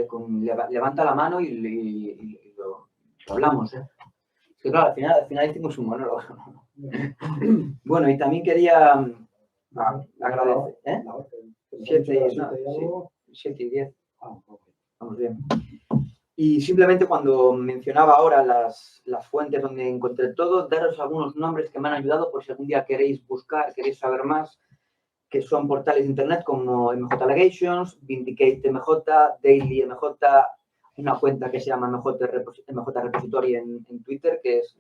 Levanta la mano y lo hablamos. Es que claro, al final hicimos un monólogo. Bueno, y también quería agradecer. 7 y 10. Vamos bien. Y simplemente cuando mencionaba ahora las fuentes donde encontré todo, daros algunos nombres que me han ayudado por si algún día queréis buscar, queréis saber más, que son portales de internet como MJ Allegations, Vindicate MJ, Daily MJ, una cuenta que se llama MJ Repository en Twitter, que es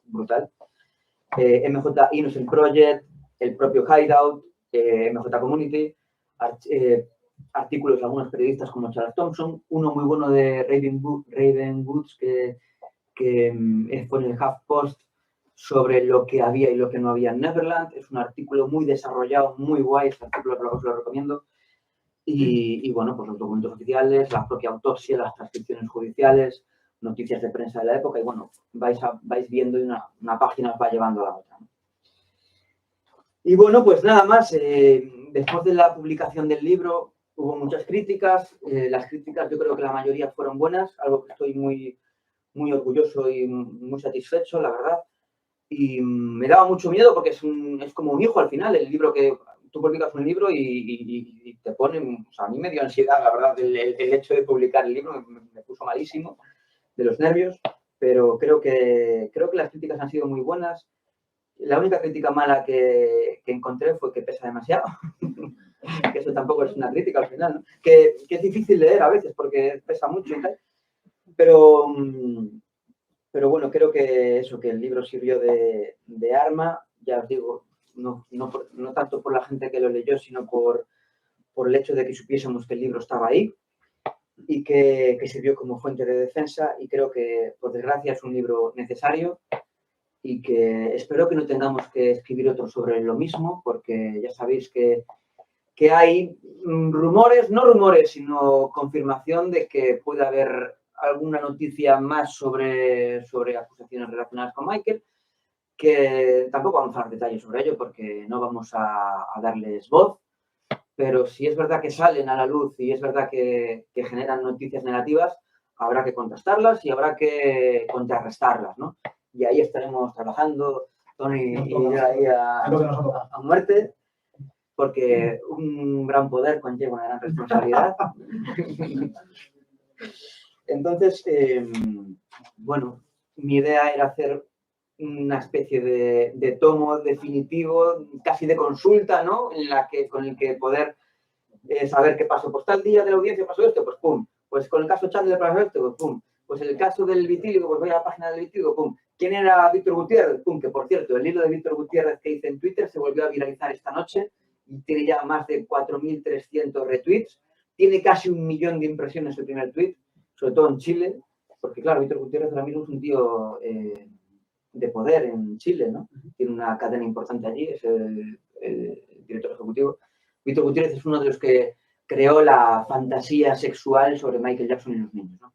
brutal, MJ Innocent Project, el propio Hideout, MJ Community, artículos de algunos periodistas como Charles Thompson, uno muy bueno de Raven Woods que pone el HuffPost sobre lo que había y lo que no había en Neverland. Es un artículo muy desarrollado, muy guay, este artículo os lo recomiendo. Y bueno, pues los documentos oficiales, la propia autopsia, las transcripciones judiciales, noticias de prensa de la época, y bueno, vais viendo y una página os va llevando a la otra, ¿no? Y bueno, pues nada más, después de la publicación del libro hubo muchas críticas, las críticas yo creo que la mayoría fueron buenas, algo que estoy muy, muy orgulloso y muy satisfecho, la verdad. y me daba mucho miedo porque es como un hijo al final, el libro que tú publicas un libro y te ponen, o sea, a mí me dio ansiedad, la verdad, el hecho de publicar el libro me puso malísimo de los nervios, pero creo que las críticas han sido muy buenas. La única crítica mala que encontré fue que pesa demasiado, que eso tampoco es una crítica al final, ¿no? Que es difícil leer a veces porque pesa mucho y tal, pero bueno, creo que eso, que el libro sirvió de arma, ya os digo, no tanto por la gente que lo leyó, sino por el hecho de que supiésemos que el libro estaba ahí y que sirvió como fuente de defensa, y creo que, por desgracia, es un libro necesario y que espero que no tengamos que escribir otro sobre lo mismo, porque ya sabéis que hay rumores, no rumores, sino confirmación de que puede haber alguna noticia más sobre acusaciones relacionadas con Michael, que tampoco vamos a dar detalles sobre ello porque no vamos a darles voz, pero si es verdad que salen a la luz y es verdad que generan noticias negativas, habrá que contrastarlas y habrá que contrarrestarlas, ¿no? Y ahí estaremos trabajando, Tony y yo ahí a muerte, porque un gran poder conlleva una gran responsabilidad. Entonces, bueno, mi idea era hacer una especie de tomo definitivo, casi de consulta, ¿no? Con el que poder saber qué pasó. Pues tal día de la audiencia pasó esto, pues pum. Pues con el caso Chandler pasó esto, pues pum. Pues el caso del vitíligo, pues voy a la página del vitíligo, pum. ¿Quién era Víctor Gutiérrez? Pum, que por cierto, el hilo de Víctor Gutiérrez que hice en Twitter se volvió a viralizar esta noche y tiene ya más de 4.300 retweets. Tiene casi 1 millón de impresiones el primer tweet, sobre todo en Chile, porque claro, Víctor Gutiérrez ahora mismo es un tío de poder en Chile, ¿no? Tiene una cadena importante allí, es el director ejecutivo. Víctor Gutiérrez es uno de los que creó la fantasía sexual sobre Michael Jackson y los niños, ¿no?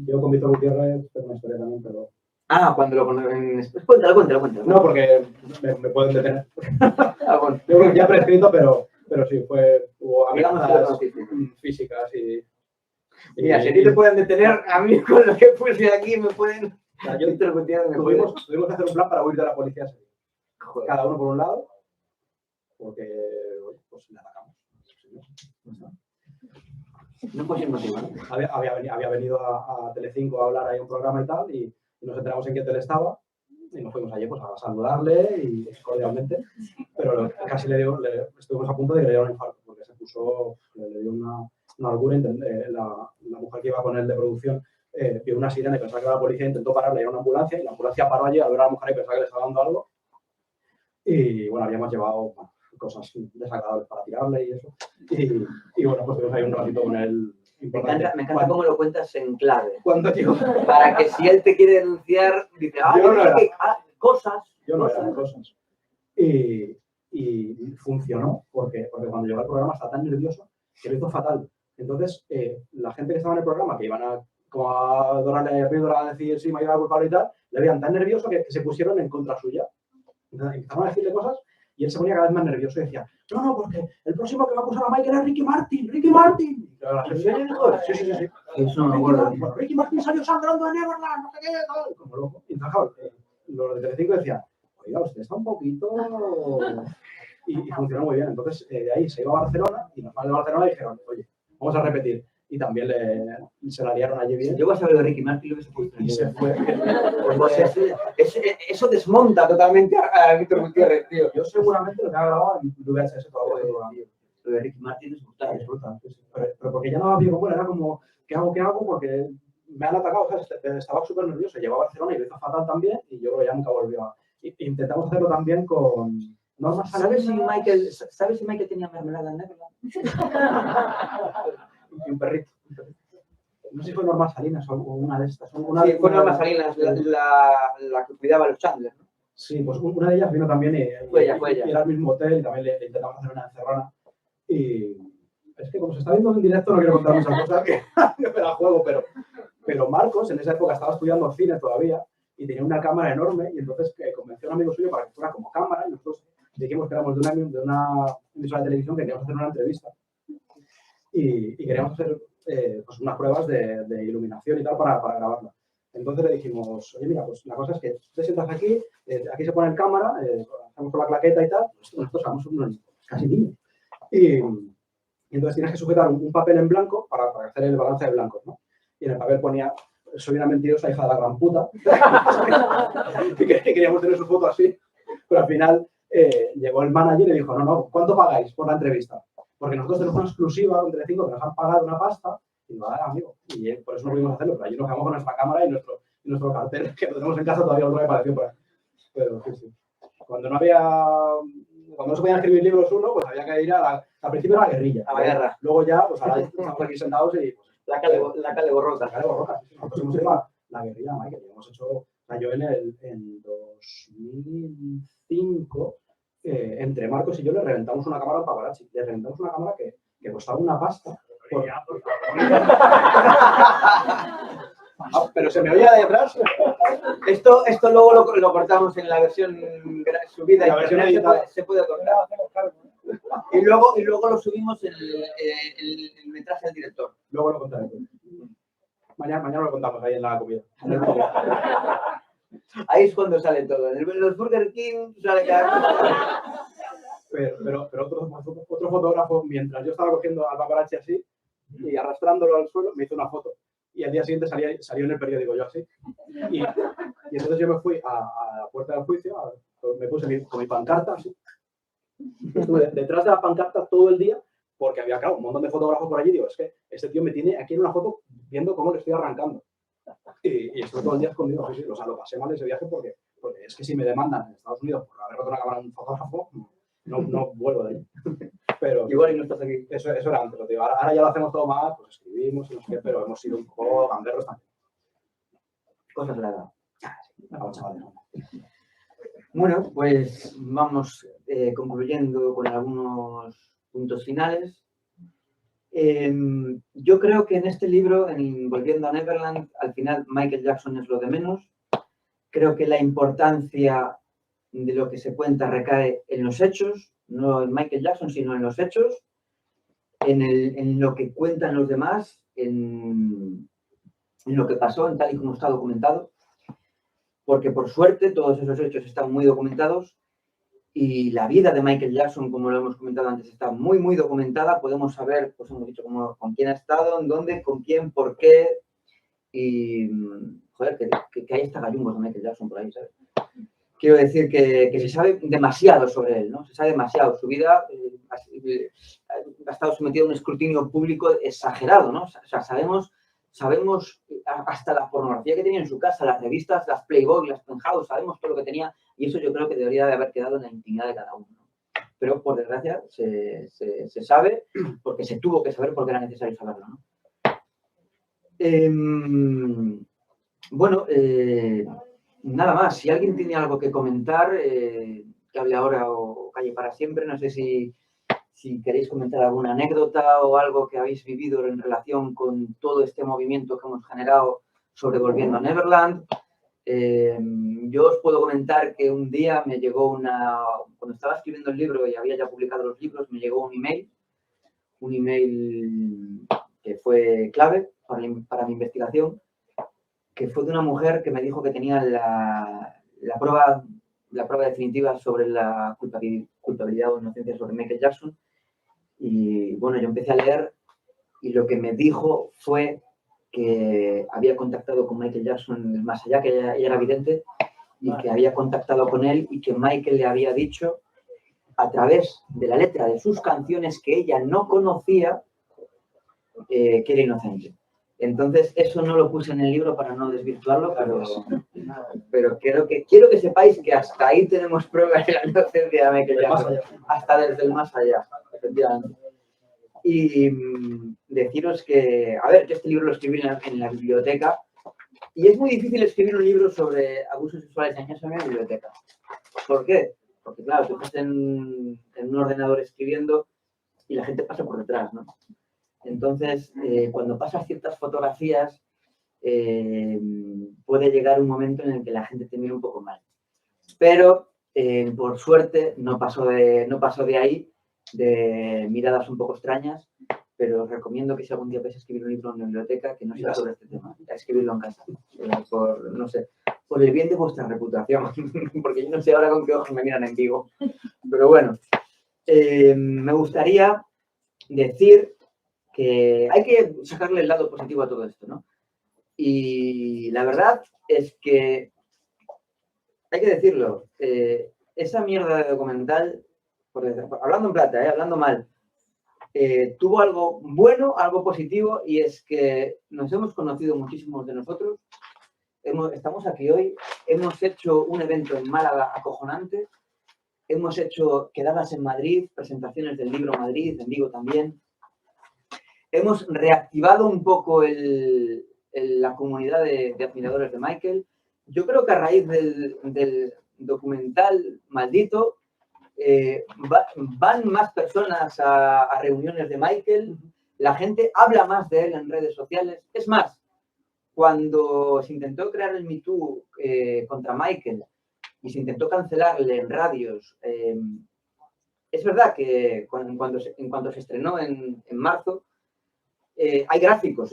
Yo con Víctor Gutiérrez tengo una historia también, pero... Cuando lo ponen... Cuéntalo. No, porque me pueden detener. Bueno. Yo creo que ya prescrito, pero sí, hubo amenazas Digamos, físicas y... Mira, si a ti te pueden detener, a mí con lo que puse aquí me pueden... O sea, Víctor Gutiérrez tuvimos que hacer un plan para huir de la policía. Joder. Cada uno por un lado, porque pues le atacamos. No puede ser motivo, ¿no? Había venido a Telecinco a hablar ahí un programa y tal, y nos enteramos en qué hotel estaba, y nos fuimos allí pues, a saludarle y cordialmente, pero casi estuvimos a punto de que le diera un infarto, porque se puso, le dio una holgura. La mujer que iba con él de producción vio una sirena y pensaba que era la policía, intentó pararle, era una ambulancia, y la ambulancia paró allí a ver a la mujer y pensaba que le estaba dando algo, y bueno, habíamos llevado cosas desagradables para tirarle y eso. Y bueno, pues tuvimos ahí un ratito con él. Me encanta cómo lo cuentas en clave. Cuando yo... Para que si él te quiere denunciar, dice, cosas. Yo no era cosas. Y funcionó, porque cuando llegó al programa estaba tan nervioso que lo hizo fatal. Entonces, la gente que estaba en el programa, que iban a dorarle la píldora a decir sí, me iba a culpable y tal, le veían tan nervioso que se pusieron en contra suya. Entonces, empezaron a decirle cosas y él se ponía cada vez más nervioso y decía, no, porque el próximo que va a acusar a Michael es Ricky Martin. Y la gente, sí. Eso no me acuerdo. Ricky Martin salió sangrando de Neverland, no sé qué, tal. Como loco. Y entonces, los de Telecinco decían, oiga, usted está un poquito... Y funcionó muy bien. Entonces, de ahí se iba a Barcelona y los fans de Barcelona dijeron, oye, vamos a repetir. Y también se la liaron allí bien. Yo voy a saber de Ricky Martin lo que se puso. Y se fue. Eso desmonta totalmente a Víctor Gutiérrez, tío. Yo seguramente lo que ha grabado en VHS todavía. Lo de Ricky Martin es brutal. Es brutal, sí. Pero porque ya no había como era como, ¿qué hago? Porque me han atacado, o sea, estaba súper nervioso. Llegó a Barcelona y lo hizo fatal también y yo creo que ya nunca volvió a... Intentamos hacerlo también con... ¿Sabes si Michael tenía mermelada en Neverland? Y un perrito. No sé si fue Norma Salinas o una de estas. Sí, fue Norma Salinas, la que cuidaba a los Chandler, ¿no? Sí, pues una de ellas vino también y era al mismo hotel y también le intentamos hacer una encerrona. Y es que como se está viendo en directo no quiero contar muchas cosas que me la juego, pero Marcos en esa época estaba estudiando cine todavía y tenía una cámara enorme y entonces convenció a un amigo suyo para que fuera como cámara y nosotros dijimos que éramos de una emisora de televisión que queríamos hacer una entrevista y queríamos hacer pues unas pruebas de iluminación y tal para grabarla. Entonces le dijimos, oye, mira, pues la cosa es que tú te sientas aquí, aquí se pone en cámara, hacemos con la claqueta y tal, pues nosotros somos unos casi niños. Y entonces tienes que sujetar un papel en blanco para hacer el balance de blancos, ¿no? Y en el papel ponía, soy una mentirosa hija de la gran puta, y queríamos tener su foto así, pero al final llegó el manager y le dijo, no, ¿cuánto pagáis por la entrevista? Porque nosotros tenemos una exclusiva con Telecinco que nos han pagado una pasta, y no, amigo, y por eso no pudimos hacerlo, pero allí nos quedamos con nuestra cámara y nuestro cartel, que lo tenemos en casa todavía, no me pareció por ahí. Pero sí. Cuando no se podían escribir libros uno, pues había que ir al principio a la guerrilla. A la guerra. Luego ya, pues ahora estamos aquí sentados y... Pues, La calle borroca. la calle borroca, sí. Nosotros hemos hecho la guerrilla, Michael, y hemos hecho... O sea, yo en 2005, entre Marcos y yo le reventamos una cámara al paparazzi. Le reventamos una cámara que costaba una pasta. Pero se me oía de atrás. Esto luego lo cortamos en la versión subida. La versión editada. Se puede cortar. Y luego lo subimos el metraje del director. Luego lo contaré. Mañana lo contamos ahí en la comida. Ahí es cuando sale todo. En los Burger King sale cada... Pero otro fotógrafo, mientras yo estaba cogiendo al paparazzi así y arrastrándolo al suelo, me hizo una foto. Y al día siguiente salió en el periódico yo así. Y entonces yo me fui a la puerta del juicio, me puse con mi pancarta así. Estuve detrás de la pancarta todo el día porque había, claro, un montón de fotógrafos por allí. Digo, es que este tío me tiene aquí en una foto viendo cómo le estoy arrancando. Y estuve todo el día escondido. Sí, o sea, lo pasé mal ese viaje porque es que si me demandan en Estados Unidos por haber roto una cámara a un fotógrafo, no vuelvo de ahí. Pero igual y no estás aquí. Eso era antes, lo digo. Ahora ya lo hacemos todo más, pues escribimos y no sé qué, pero hemos sido un poco gamberros también. Cosas de la edad. Bueno, pues vamos concluyendo con algunos puntos finales. Yo creo que en este libro, en Volviendo a Neverland, al final Michael Jackson es lo de menos. Creo que la importancia de lo que se cuenta recae en los hechos, no en Michael Jackson, sino en los hechos, en lo que cuentan los demás, en lo que pasó, en tal y como está documentado. Porque por suerte todos esos hechos están muy documentados y la vida de Michael Jackson, como lo hemos comentado antes, está muy, muy documentada. Podemos saber, pues hemos dicho, con quién ha estado, en dónde, con quién, por qué. Y, joder, que hay hasta gallumbos de Michael Jackson por ahí, ¿sabes? Quiero decir que se sabe demasiado sobre él, ¿no? Se sabe demasiado. Su vida ha estado sometida a un escrutinio público exagerado, ¿no? O sea, sabemos hasta la pornografía que tenía en su casa, las revistas, las Playboy, las Penthouse, sabemos todo lo que tenía y eso yo creo que debería de haber quedado en la intimidad de cada uno, ¿no? Pero por desgracia se sabe porque se tuvo que saber porque era necesario saberlo, ¿no? Bueno, nada más. Si alguien tiene algo que comentar, que hable ahora o calle para siempre. No sé si queréis comentar alguna anécdota o algo que habéis vivido en relación con todo este movimiento que hemos generado sobre Volviendo a Neverland. Yo os puedo comentar que un día me llegó cuando estaba escribiendo el libro y había ya publicado los libros, me llegó un email que fue clave para mi investigación, que fue de una mujer que me dijo que tenía la prueba definitiva sobre la culpabilidad o inocencia sobre Michael Jackson. Y bueno, yo empecé a leer y lo que me dijo fue que había contactado con Michael Jackson más allá, que ella era vidente, y que había contactado con él y que Michael le había dicho a través de la letra de sus canciones que ella no conocía que era inocente. Entonces, eso no lo puse en el libro para no desvirtuarlo, pero quiero que sepáis que hasta ahí tenemos pruebas de la inocencia de Michael Jackson, hasta desde el más allá, efectivamente. Y deciros que, a ver, que este libro lo escribí en la biblioteca y es muy difícil escribir un libro sobre abusos sexuales en la biblioteca. ¿Por qué? Porque, claro, tú estás en un ordenador escribiendo y la gente pasa por detrás, ¿no? Entonces, cuando pasas ciertas fotografías, puede llegar un momento en el que la gente te mira un poco mal. Pero, por suerte, no pasó de ahí, de miradas un poco extrañas, pero os recomiendo que si algún día vais a escribir un libro en la biblioteca, que no sea sobre este tema, a escribirlo en casa, por, no sé, por el bien de vuestra reputación, porque yo no sé ahora con qué ojos me miran en Vigo, pero bueno, me gustaría decir que hay que sacarle el lado positivo a todo esto, ¿no? Y la verdad es que, hay que decirlo, esa mierda de documental, hablando en plata, hablando mal, tuvo algo bueno, algo positivo, y es que nos hemos conocido muchísimos de nosotros. Estamos aquí hoy, hemos hecho un evento en Málaga acojonante, hemos hecho quedadas en Madrid, presentaciones del libro Madrid, en Vigo también. Hemos reactivado un poco la comunidad de admiradores de Michael. Yo creo que a raíz del documental maldito, van más personas a reuniones de Michael, la gente habla más de él en redes sociales. Es más, cuando se intentó crear el Me Too contra Michael y se intentó cancelarle en radios, es verdad que en cuanto se estrenó en marzo, hay gráficos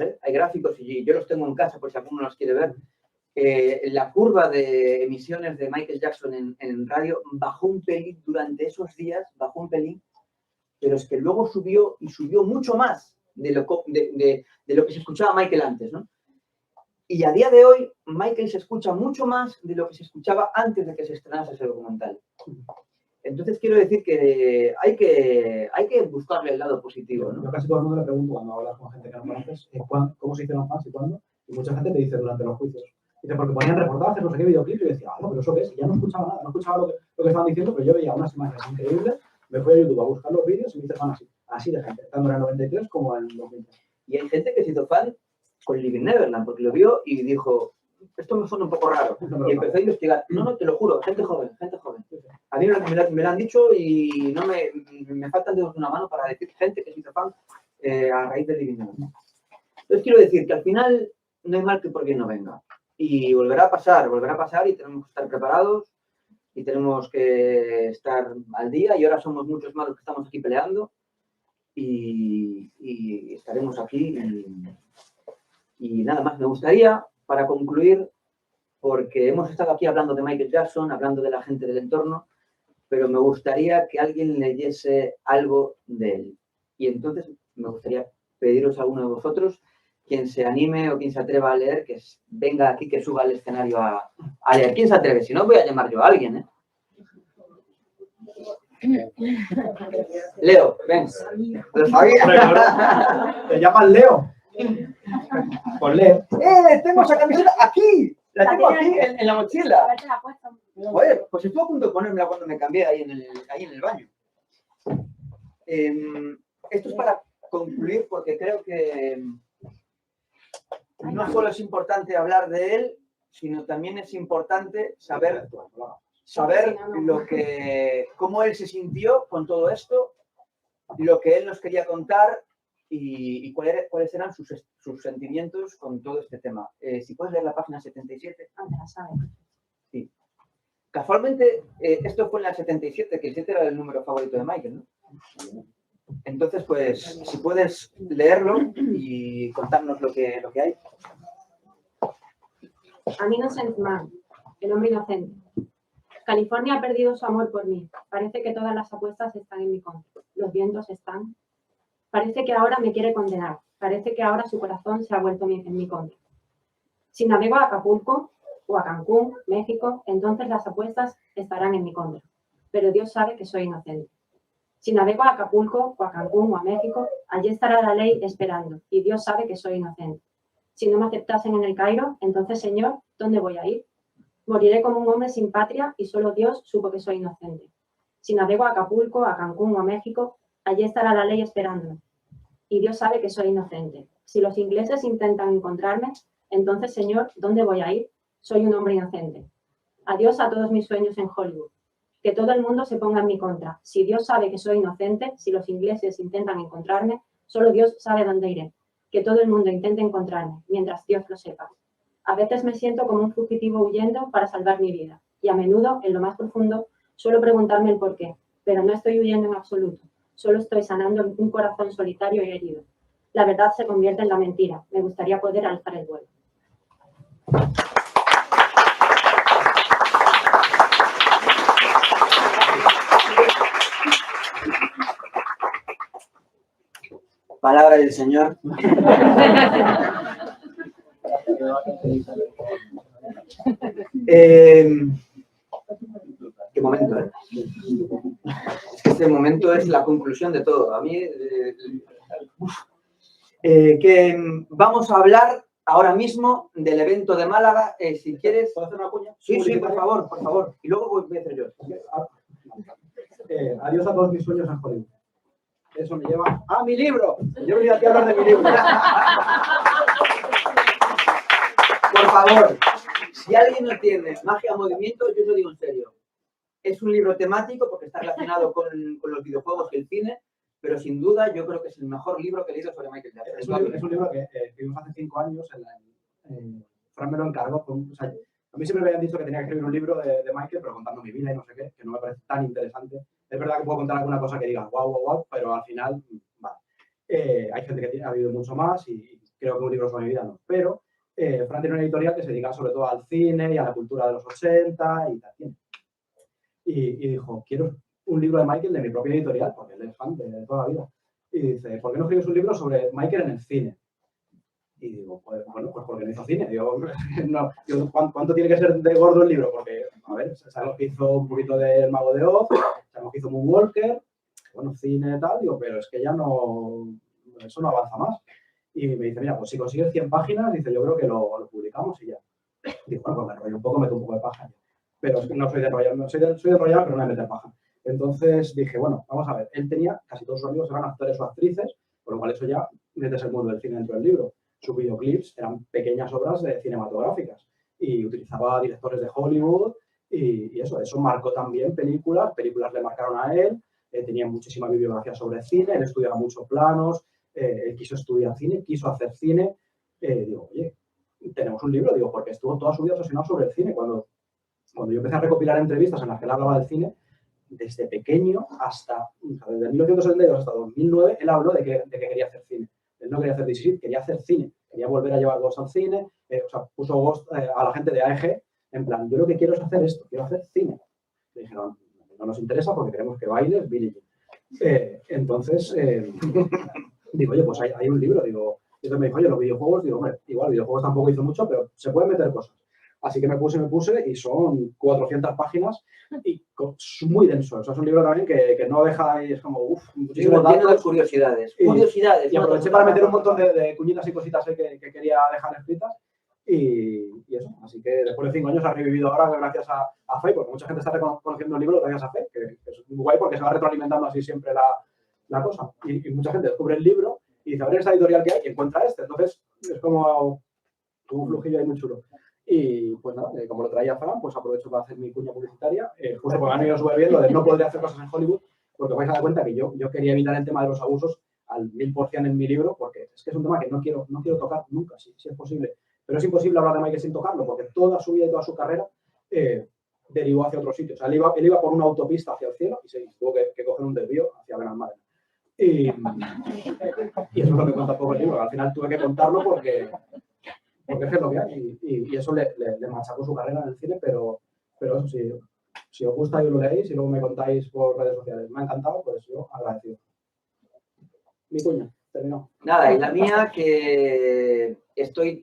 y yo los tengo en casa por si alguno los quiere ver. La curva de emisiones de Michael Jackson en radio bajó un pelín durante esos días, bajó un pelín, pero es que luego subió y subió mucho más de lo que se escuchaba Michael antes, ¿no? Y a día de hoy, Michael se escucha mucho más de lo que se escuchaba antes de que se estrenase ese documental. Entonces quiero decir que hay que buscarle el lado positivo, ¿no? Yo casi todo el mundo le pregunto cuando hablas con gente que no conoces, ¿cómo se hicieron fans y cuándo? Y mucha gente te dice durante los juicios. Dice, porque ponían reportajes, no sé qué, videoclips, y yo decía, no, pero ¿eso qué es? Y ya no escuchaba nada, no escuchaba lo que estaban diciendo, pero yo veía unas imágenes increíbles, me fui a YouTube a buscar los vídeos y me hice fan así de gente, tanto en el 93 como en el 2003. Y hay gente que se hizo fan con Living Neverland, porque lo vio y dijo, esto me suena un poco raro. Y empezó a investigar. No, te lo juro, gente joven, gente joven. A mí me lo han dicho y no me faltan dedos de una mano para decir gente que se hizo fan a raíz de Living Neverland. Entonces quiero decir que al final no hay mal que por quien no venga. Y volverá a pasar y tenemos que estar preparados y tenemos que estar al día, y ahora somos muchos más los que estamos aquí peleando y estaremos aquí y nada más. Me gustaría, para concluir, porque hemos estado aquí hablando de Michael Jackson, hablando de la gente del entorno, pero me gustaría que alguien leyese algo de él. Y entonces me gustaría pediros a alguno de vosotros, quien se anime o quien se atreva a leer, que venga aquí, que suba al escenario a leer. ¿Quién se atreve? Si no, voy a llamar yo a alguien, ¿eh? Leo, ven. Lo sabía. ¿Te llaman Leo? Pues Leo. Tengo esa camiseta aquí. La tengo aquí en la mochila. Joder, pues estuve a punto de ponérmela cuando me cambié ahí en el baño. Esto es para concluir, porque creo que no solo es importante hablar de él, sino también es importante saber cómo él se sintió con todo esto, lo que él nos quería contar y cuáles eran sus sentimientos con todo este tema. Si puedes leer la página 77. Sí. Casualmente, esto fue en la 77, que el 7 era el número favorito de Michael, ¿no? Entonces, pues, si puedes leerlo y contarnos lo que hay. An innocent man, el hombre inocente. California ha perdido su amor por mí. Parece que todas las apuestas están en mi contra. Los vientos están. Parece que ahora me quiere condenar. Parece que ahora su corazón se ha vuelto en mi contra. Si navego a Acapulco o a Cancún, México, entonces las apuestas estarán en mi contra. Pero Dios sabe que soy inocente. Si navego a Acapulco o a Cancún o a México, allí estará la ley esperando, y Dios sabe que soy inocente. Si no me aceptasen en el Cairo, entonces, Señor, ¿dónde voy a ir? Moriré como un hombre sin patria y solo Dios supo que soy inocente. Si navego a Acapulco, a Cancún o a México, allí estará la ley esperándome. Y Dios sabe que soy inocente. Si los ingleses intentan encontrarme, entonces, Señor, ¿dónde voy a ir? Soy un hombre inocente. Adiós a todos mis sueños en Hollywood. Que todo el mundo se ponga en mi contra. Si Dios sabe que soy inocente, si los ingleses intentan encontrarme, solo Dios sabe dónde iré. Que todo el mundo intente encontrarme, mientras Dios lo sepa. A veces me siento como un fugitivo huyendo para salvar mi vida. Y a menudo, en lo más profundo, suelo preguntarme el por qué. Pero no estoy huyendo en absoluto. Solo estoy sanando un corazón solitario y herido. la verdad se convierte en la mentira. Me gustaría poder alzar el vuelo. Palabra del Señor. Qué momento, ¿eh? Es que este momento es la conclusión de todo. A mí, que vamos a hablar ahora mismo del evento de Málaga. Si quieres... ¿Puedo hacer una cuña? Sí, sí, por favor, por favor. Y luego voy a hacer yo. Adiós a todos mis sueños en Hollywood. Eso me lleva a mi libro. Yo venía aquí a hablar de mi libro. Por favor, si alguien no tiene Magia Movimiento, yo lo digo en serio. Es un libro temático porque está relacionado con los videojuegos y el cine, pero sin duda yo creo que es el mejor libro que he leído sobre Michael Jackson. Es un libro que escribimos hace 5 años. Fran me lo encargó. O sea, a mí siempre me habían dicho que tenía que escribir un libro de Michael, pero contando mi vida y no sé qué, que no me parece tan interesante. Es verdad que puedo contar alguna cosa que diga wow, pero al final, vale. Hay gente que ha habido mucho más y creo que un libro sobre mi vida no. Pero Fran tiene una editorial que se dedica sobre todo al cine y a la cultura de los 80 y tal. Y dijo, quiero un libro de Michael de mi propia editorial, porque él es fan de toda la vida. Y dice, ¿por qué no escribes un libro sobre Michael en el cine? Y digo, pues, bueno, pues porque no hizo cine. Digo, ¿cuánto tiene que ser de gordo el libro? Porque, a ver, sabemos que hizo un poquito del Mago de Oz, sabemos que hizo Moonwalker, bueno, cine y tal, digo, pero es que ya no, eso no avanza más. Y me dice, mira, pues si consigues 100 páginas, dice, yo creo que lo publicamos y ya. Digo, bueno, pues me enrollo un poco, meto un poco de paja. Pero es que no soy de enrollar, soy de enrollar, pero no de meter paja. Entonces dije, bueno, vamos a ver, él tenía, casi todos sus amigos eran actores o actrices, por lo cual eso ya metes el mundo del cine dentro del libro. Sus videoclips eran pequeñas obras cinematográficas y utilizaba directores de Hollywood y eso marcó también películas le marcaron a él, tenía muchísima bibliografía sobre cine, él estudiaba muchos planos, él quiso estudiar cine, quiso hacer cine. Digo, oye, tenemos un libro, digo, porque estuvo toda su vida obsesionado sobre el cine. Cuando yo empecé a recopilar entrevistas en las que él hablaba del cine, desde pequeño desde 1972 hasta 2009, él habló de que quería hacer cine. Él no quería hacer DC, quería hacer cine. Quería volver a llevar Ghost al cine. Puso Ghost a la gente de AEG en plan, yo lo que quiero es hacer esto, quiero hacer cine. Le dijeron, no nos interesa porque queremos que bailes, Billie Jean. Entonces, digo, oye, pues hay un libro. Digo, y entonces me dijo, oye, los videojuegos, digo, hombre, igual, videojuegos tampoco hizo mucho, pero se pueden meter cosas. Así que me puse y son 400 páginas y es muy denso. O sea, es un libro también que no deja y es como, muchísimos datos. Lleno de curiosidades. Y aproveché para meter un montón de cuñitas y cositas que quería dejar escritas y eso. Así que después de 5 años ha revivido ahora gracias a Fe, porque mucha gente está reconociendo el libro gracias a Fe, que es muy guay porque se va retroalimentando así siempre la cosa. Y mucha gente descubre el libro y dice, a ver esta editorial que hay y encuentra este. Entonces es como un flujillo ahí muy chulo. Y pues nada, como lo traía Fran, pues aprovecho para hacer mi cuña publicitaria, justo porque han ido súper bien lo de no poder hacer cosas en Hollywood, porque vais a dar cuenta que yo quería evitar el tema de los abusos al 1000% en mi libro, porque es que es un tema que no quiero tocar nunca, si es posible. Pero es imposible hablar de Michael sin tocarlo, porque toda su vida y toda su carrera derivó hacia otro sitio. O sea, él iba por una autopista hacia el cielo y se tuvo que coger un desvío hacia Benalmádena. Y eso es lo que cuenta un poco el libro. Al final tuve que contarlo porque es que es lo que hay y eso le machacó su carrera en el cine, pero eso sí, si os gusta y lo leéis y luego me contáis por redes sociales, me ha encantado, pues yo agradecido. Mi cuña, terminó. Nada, y la mía que estoy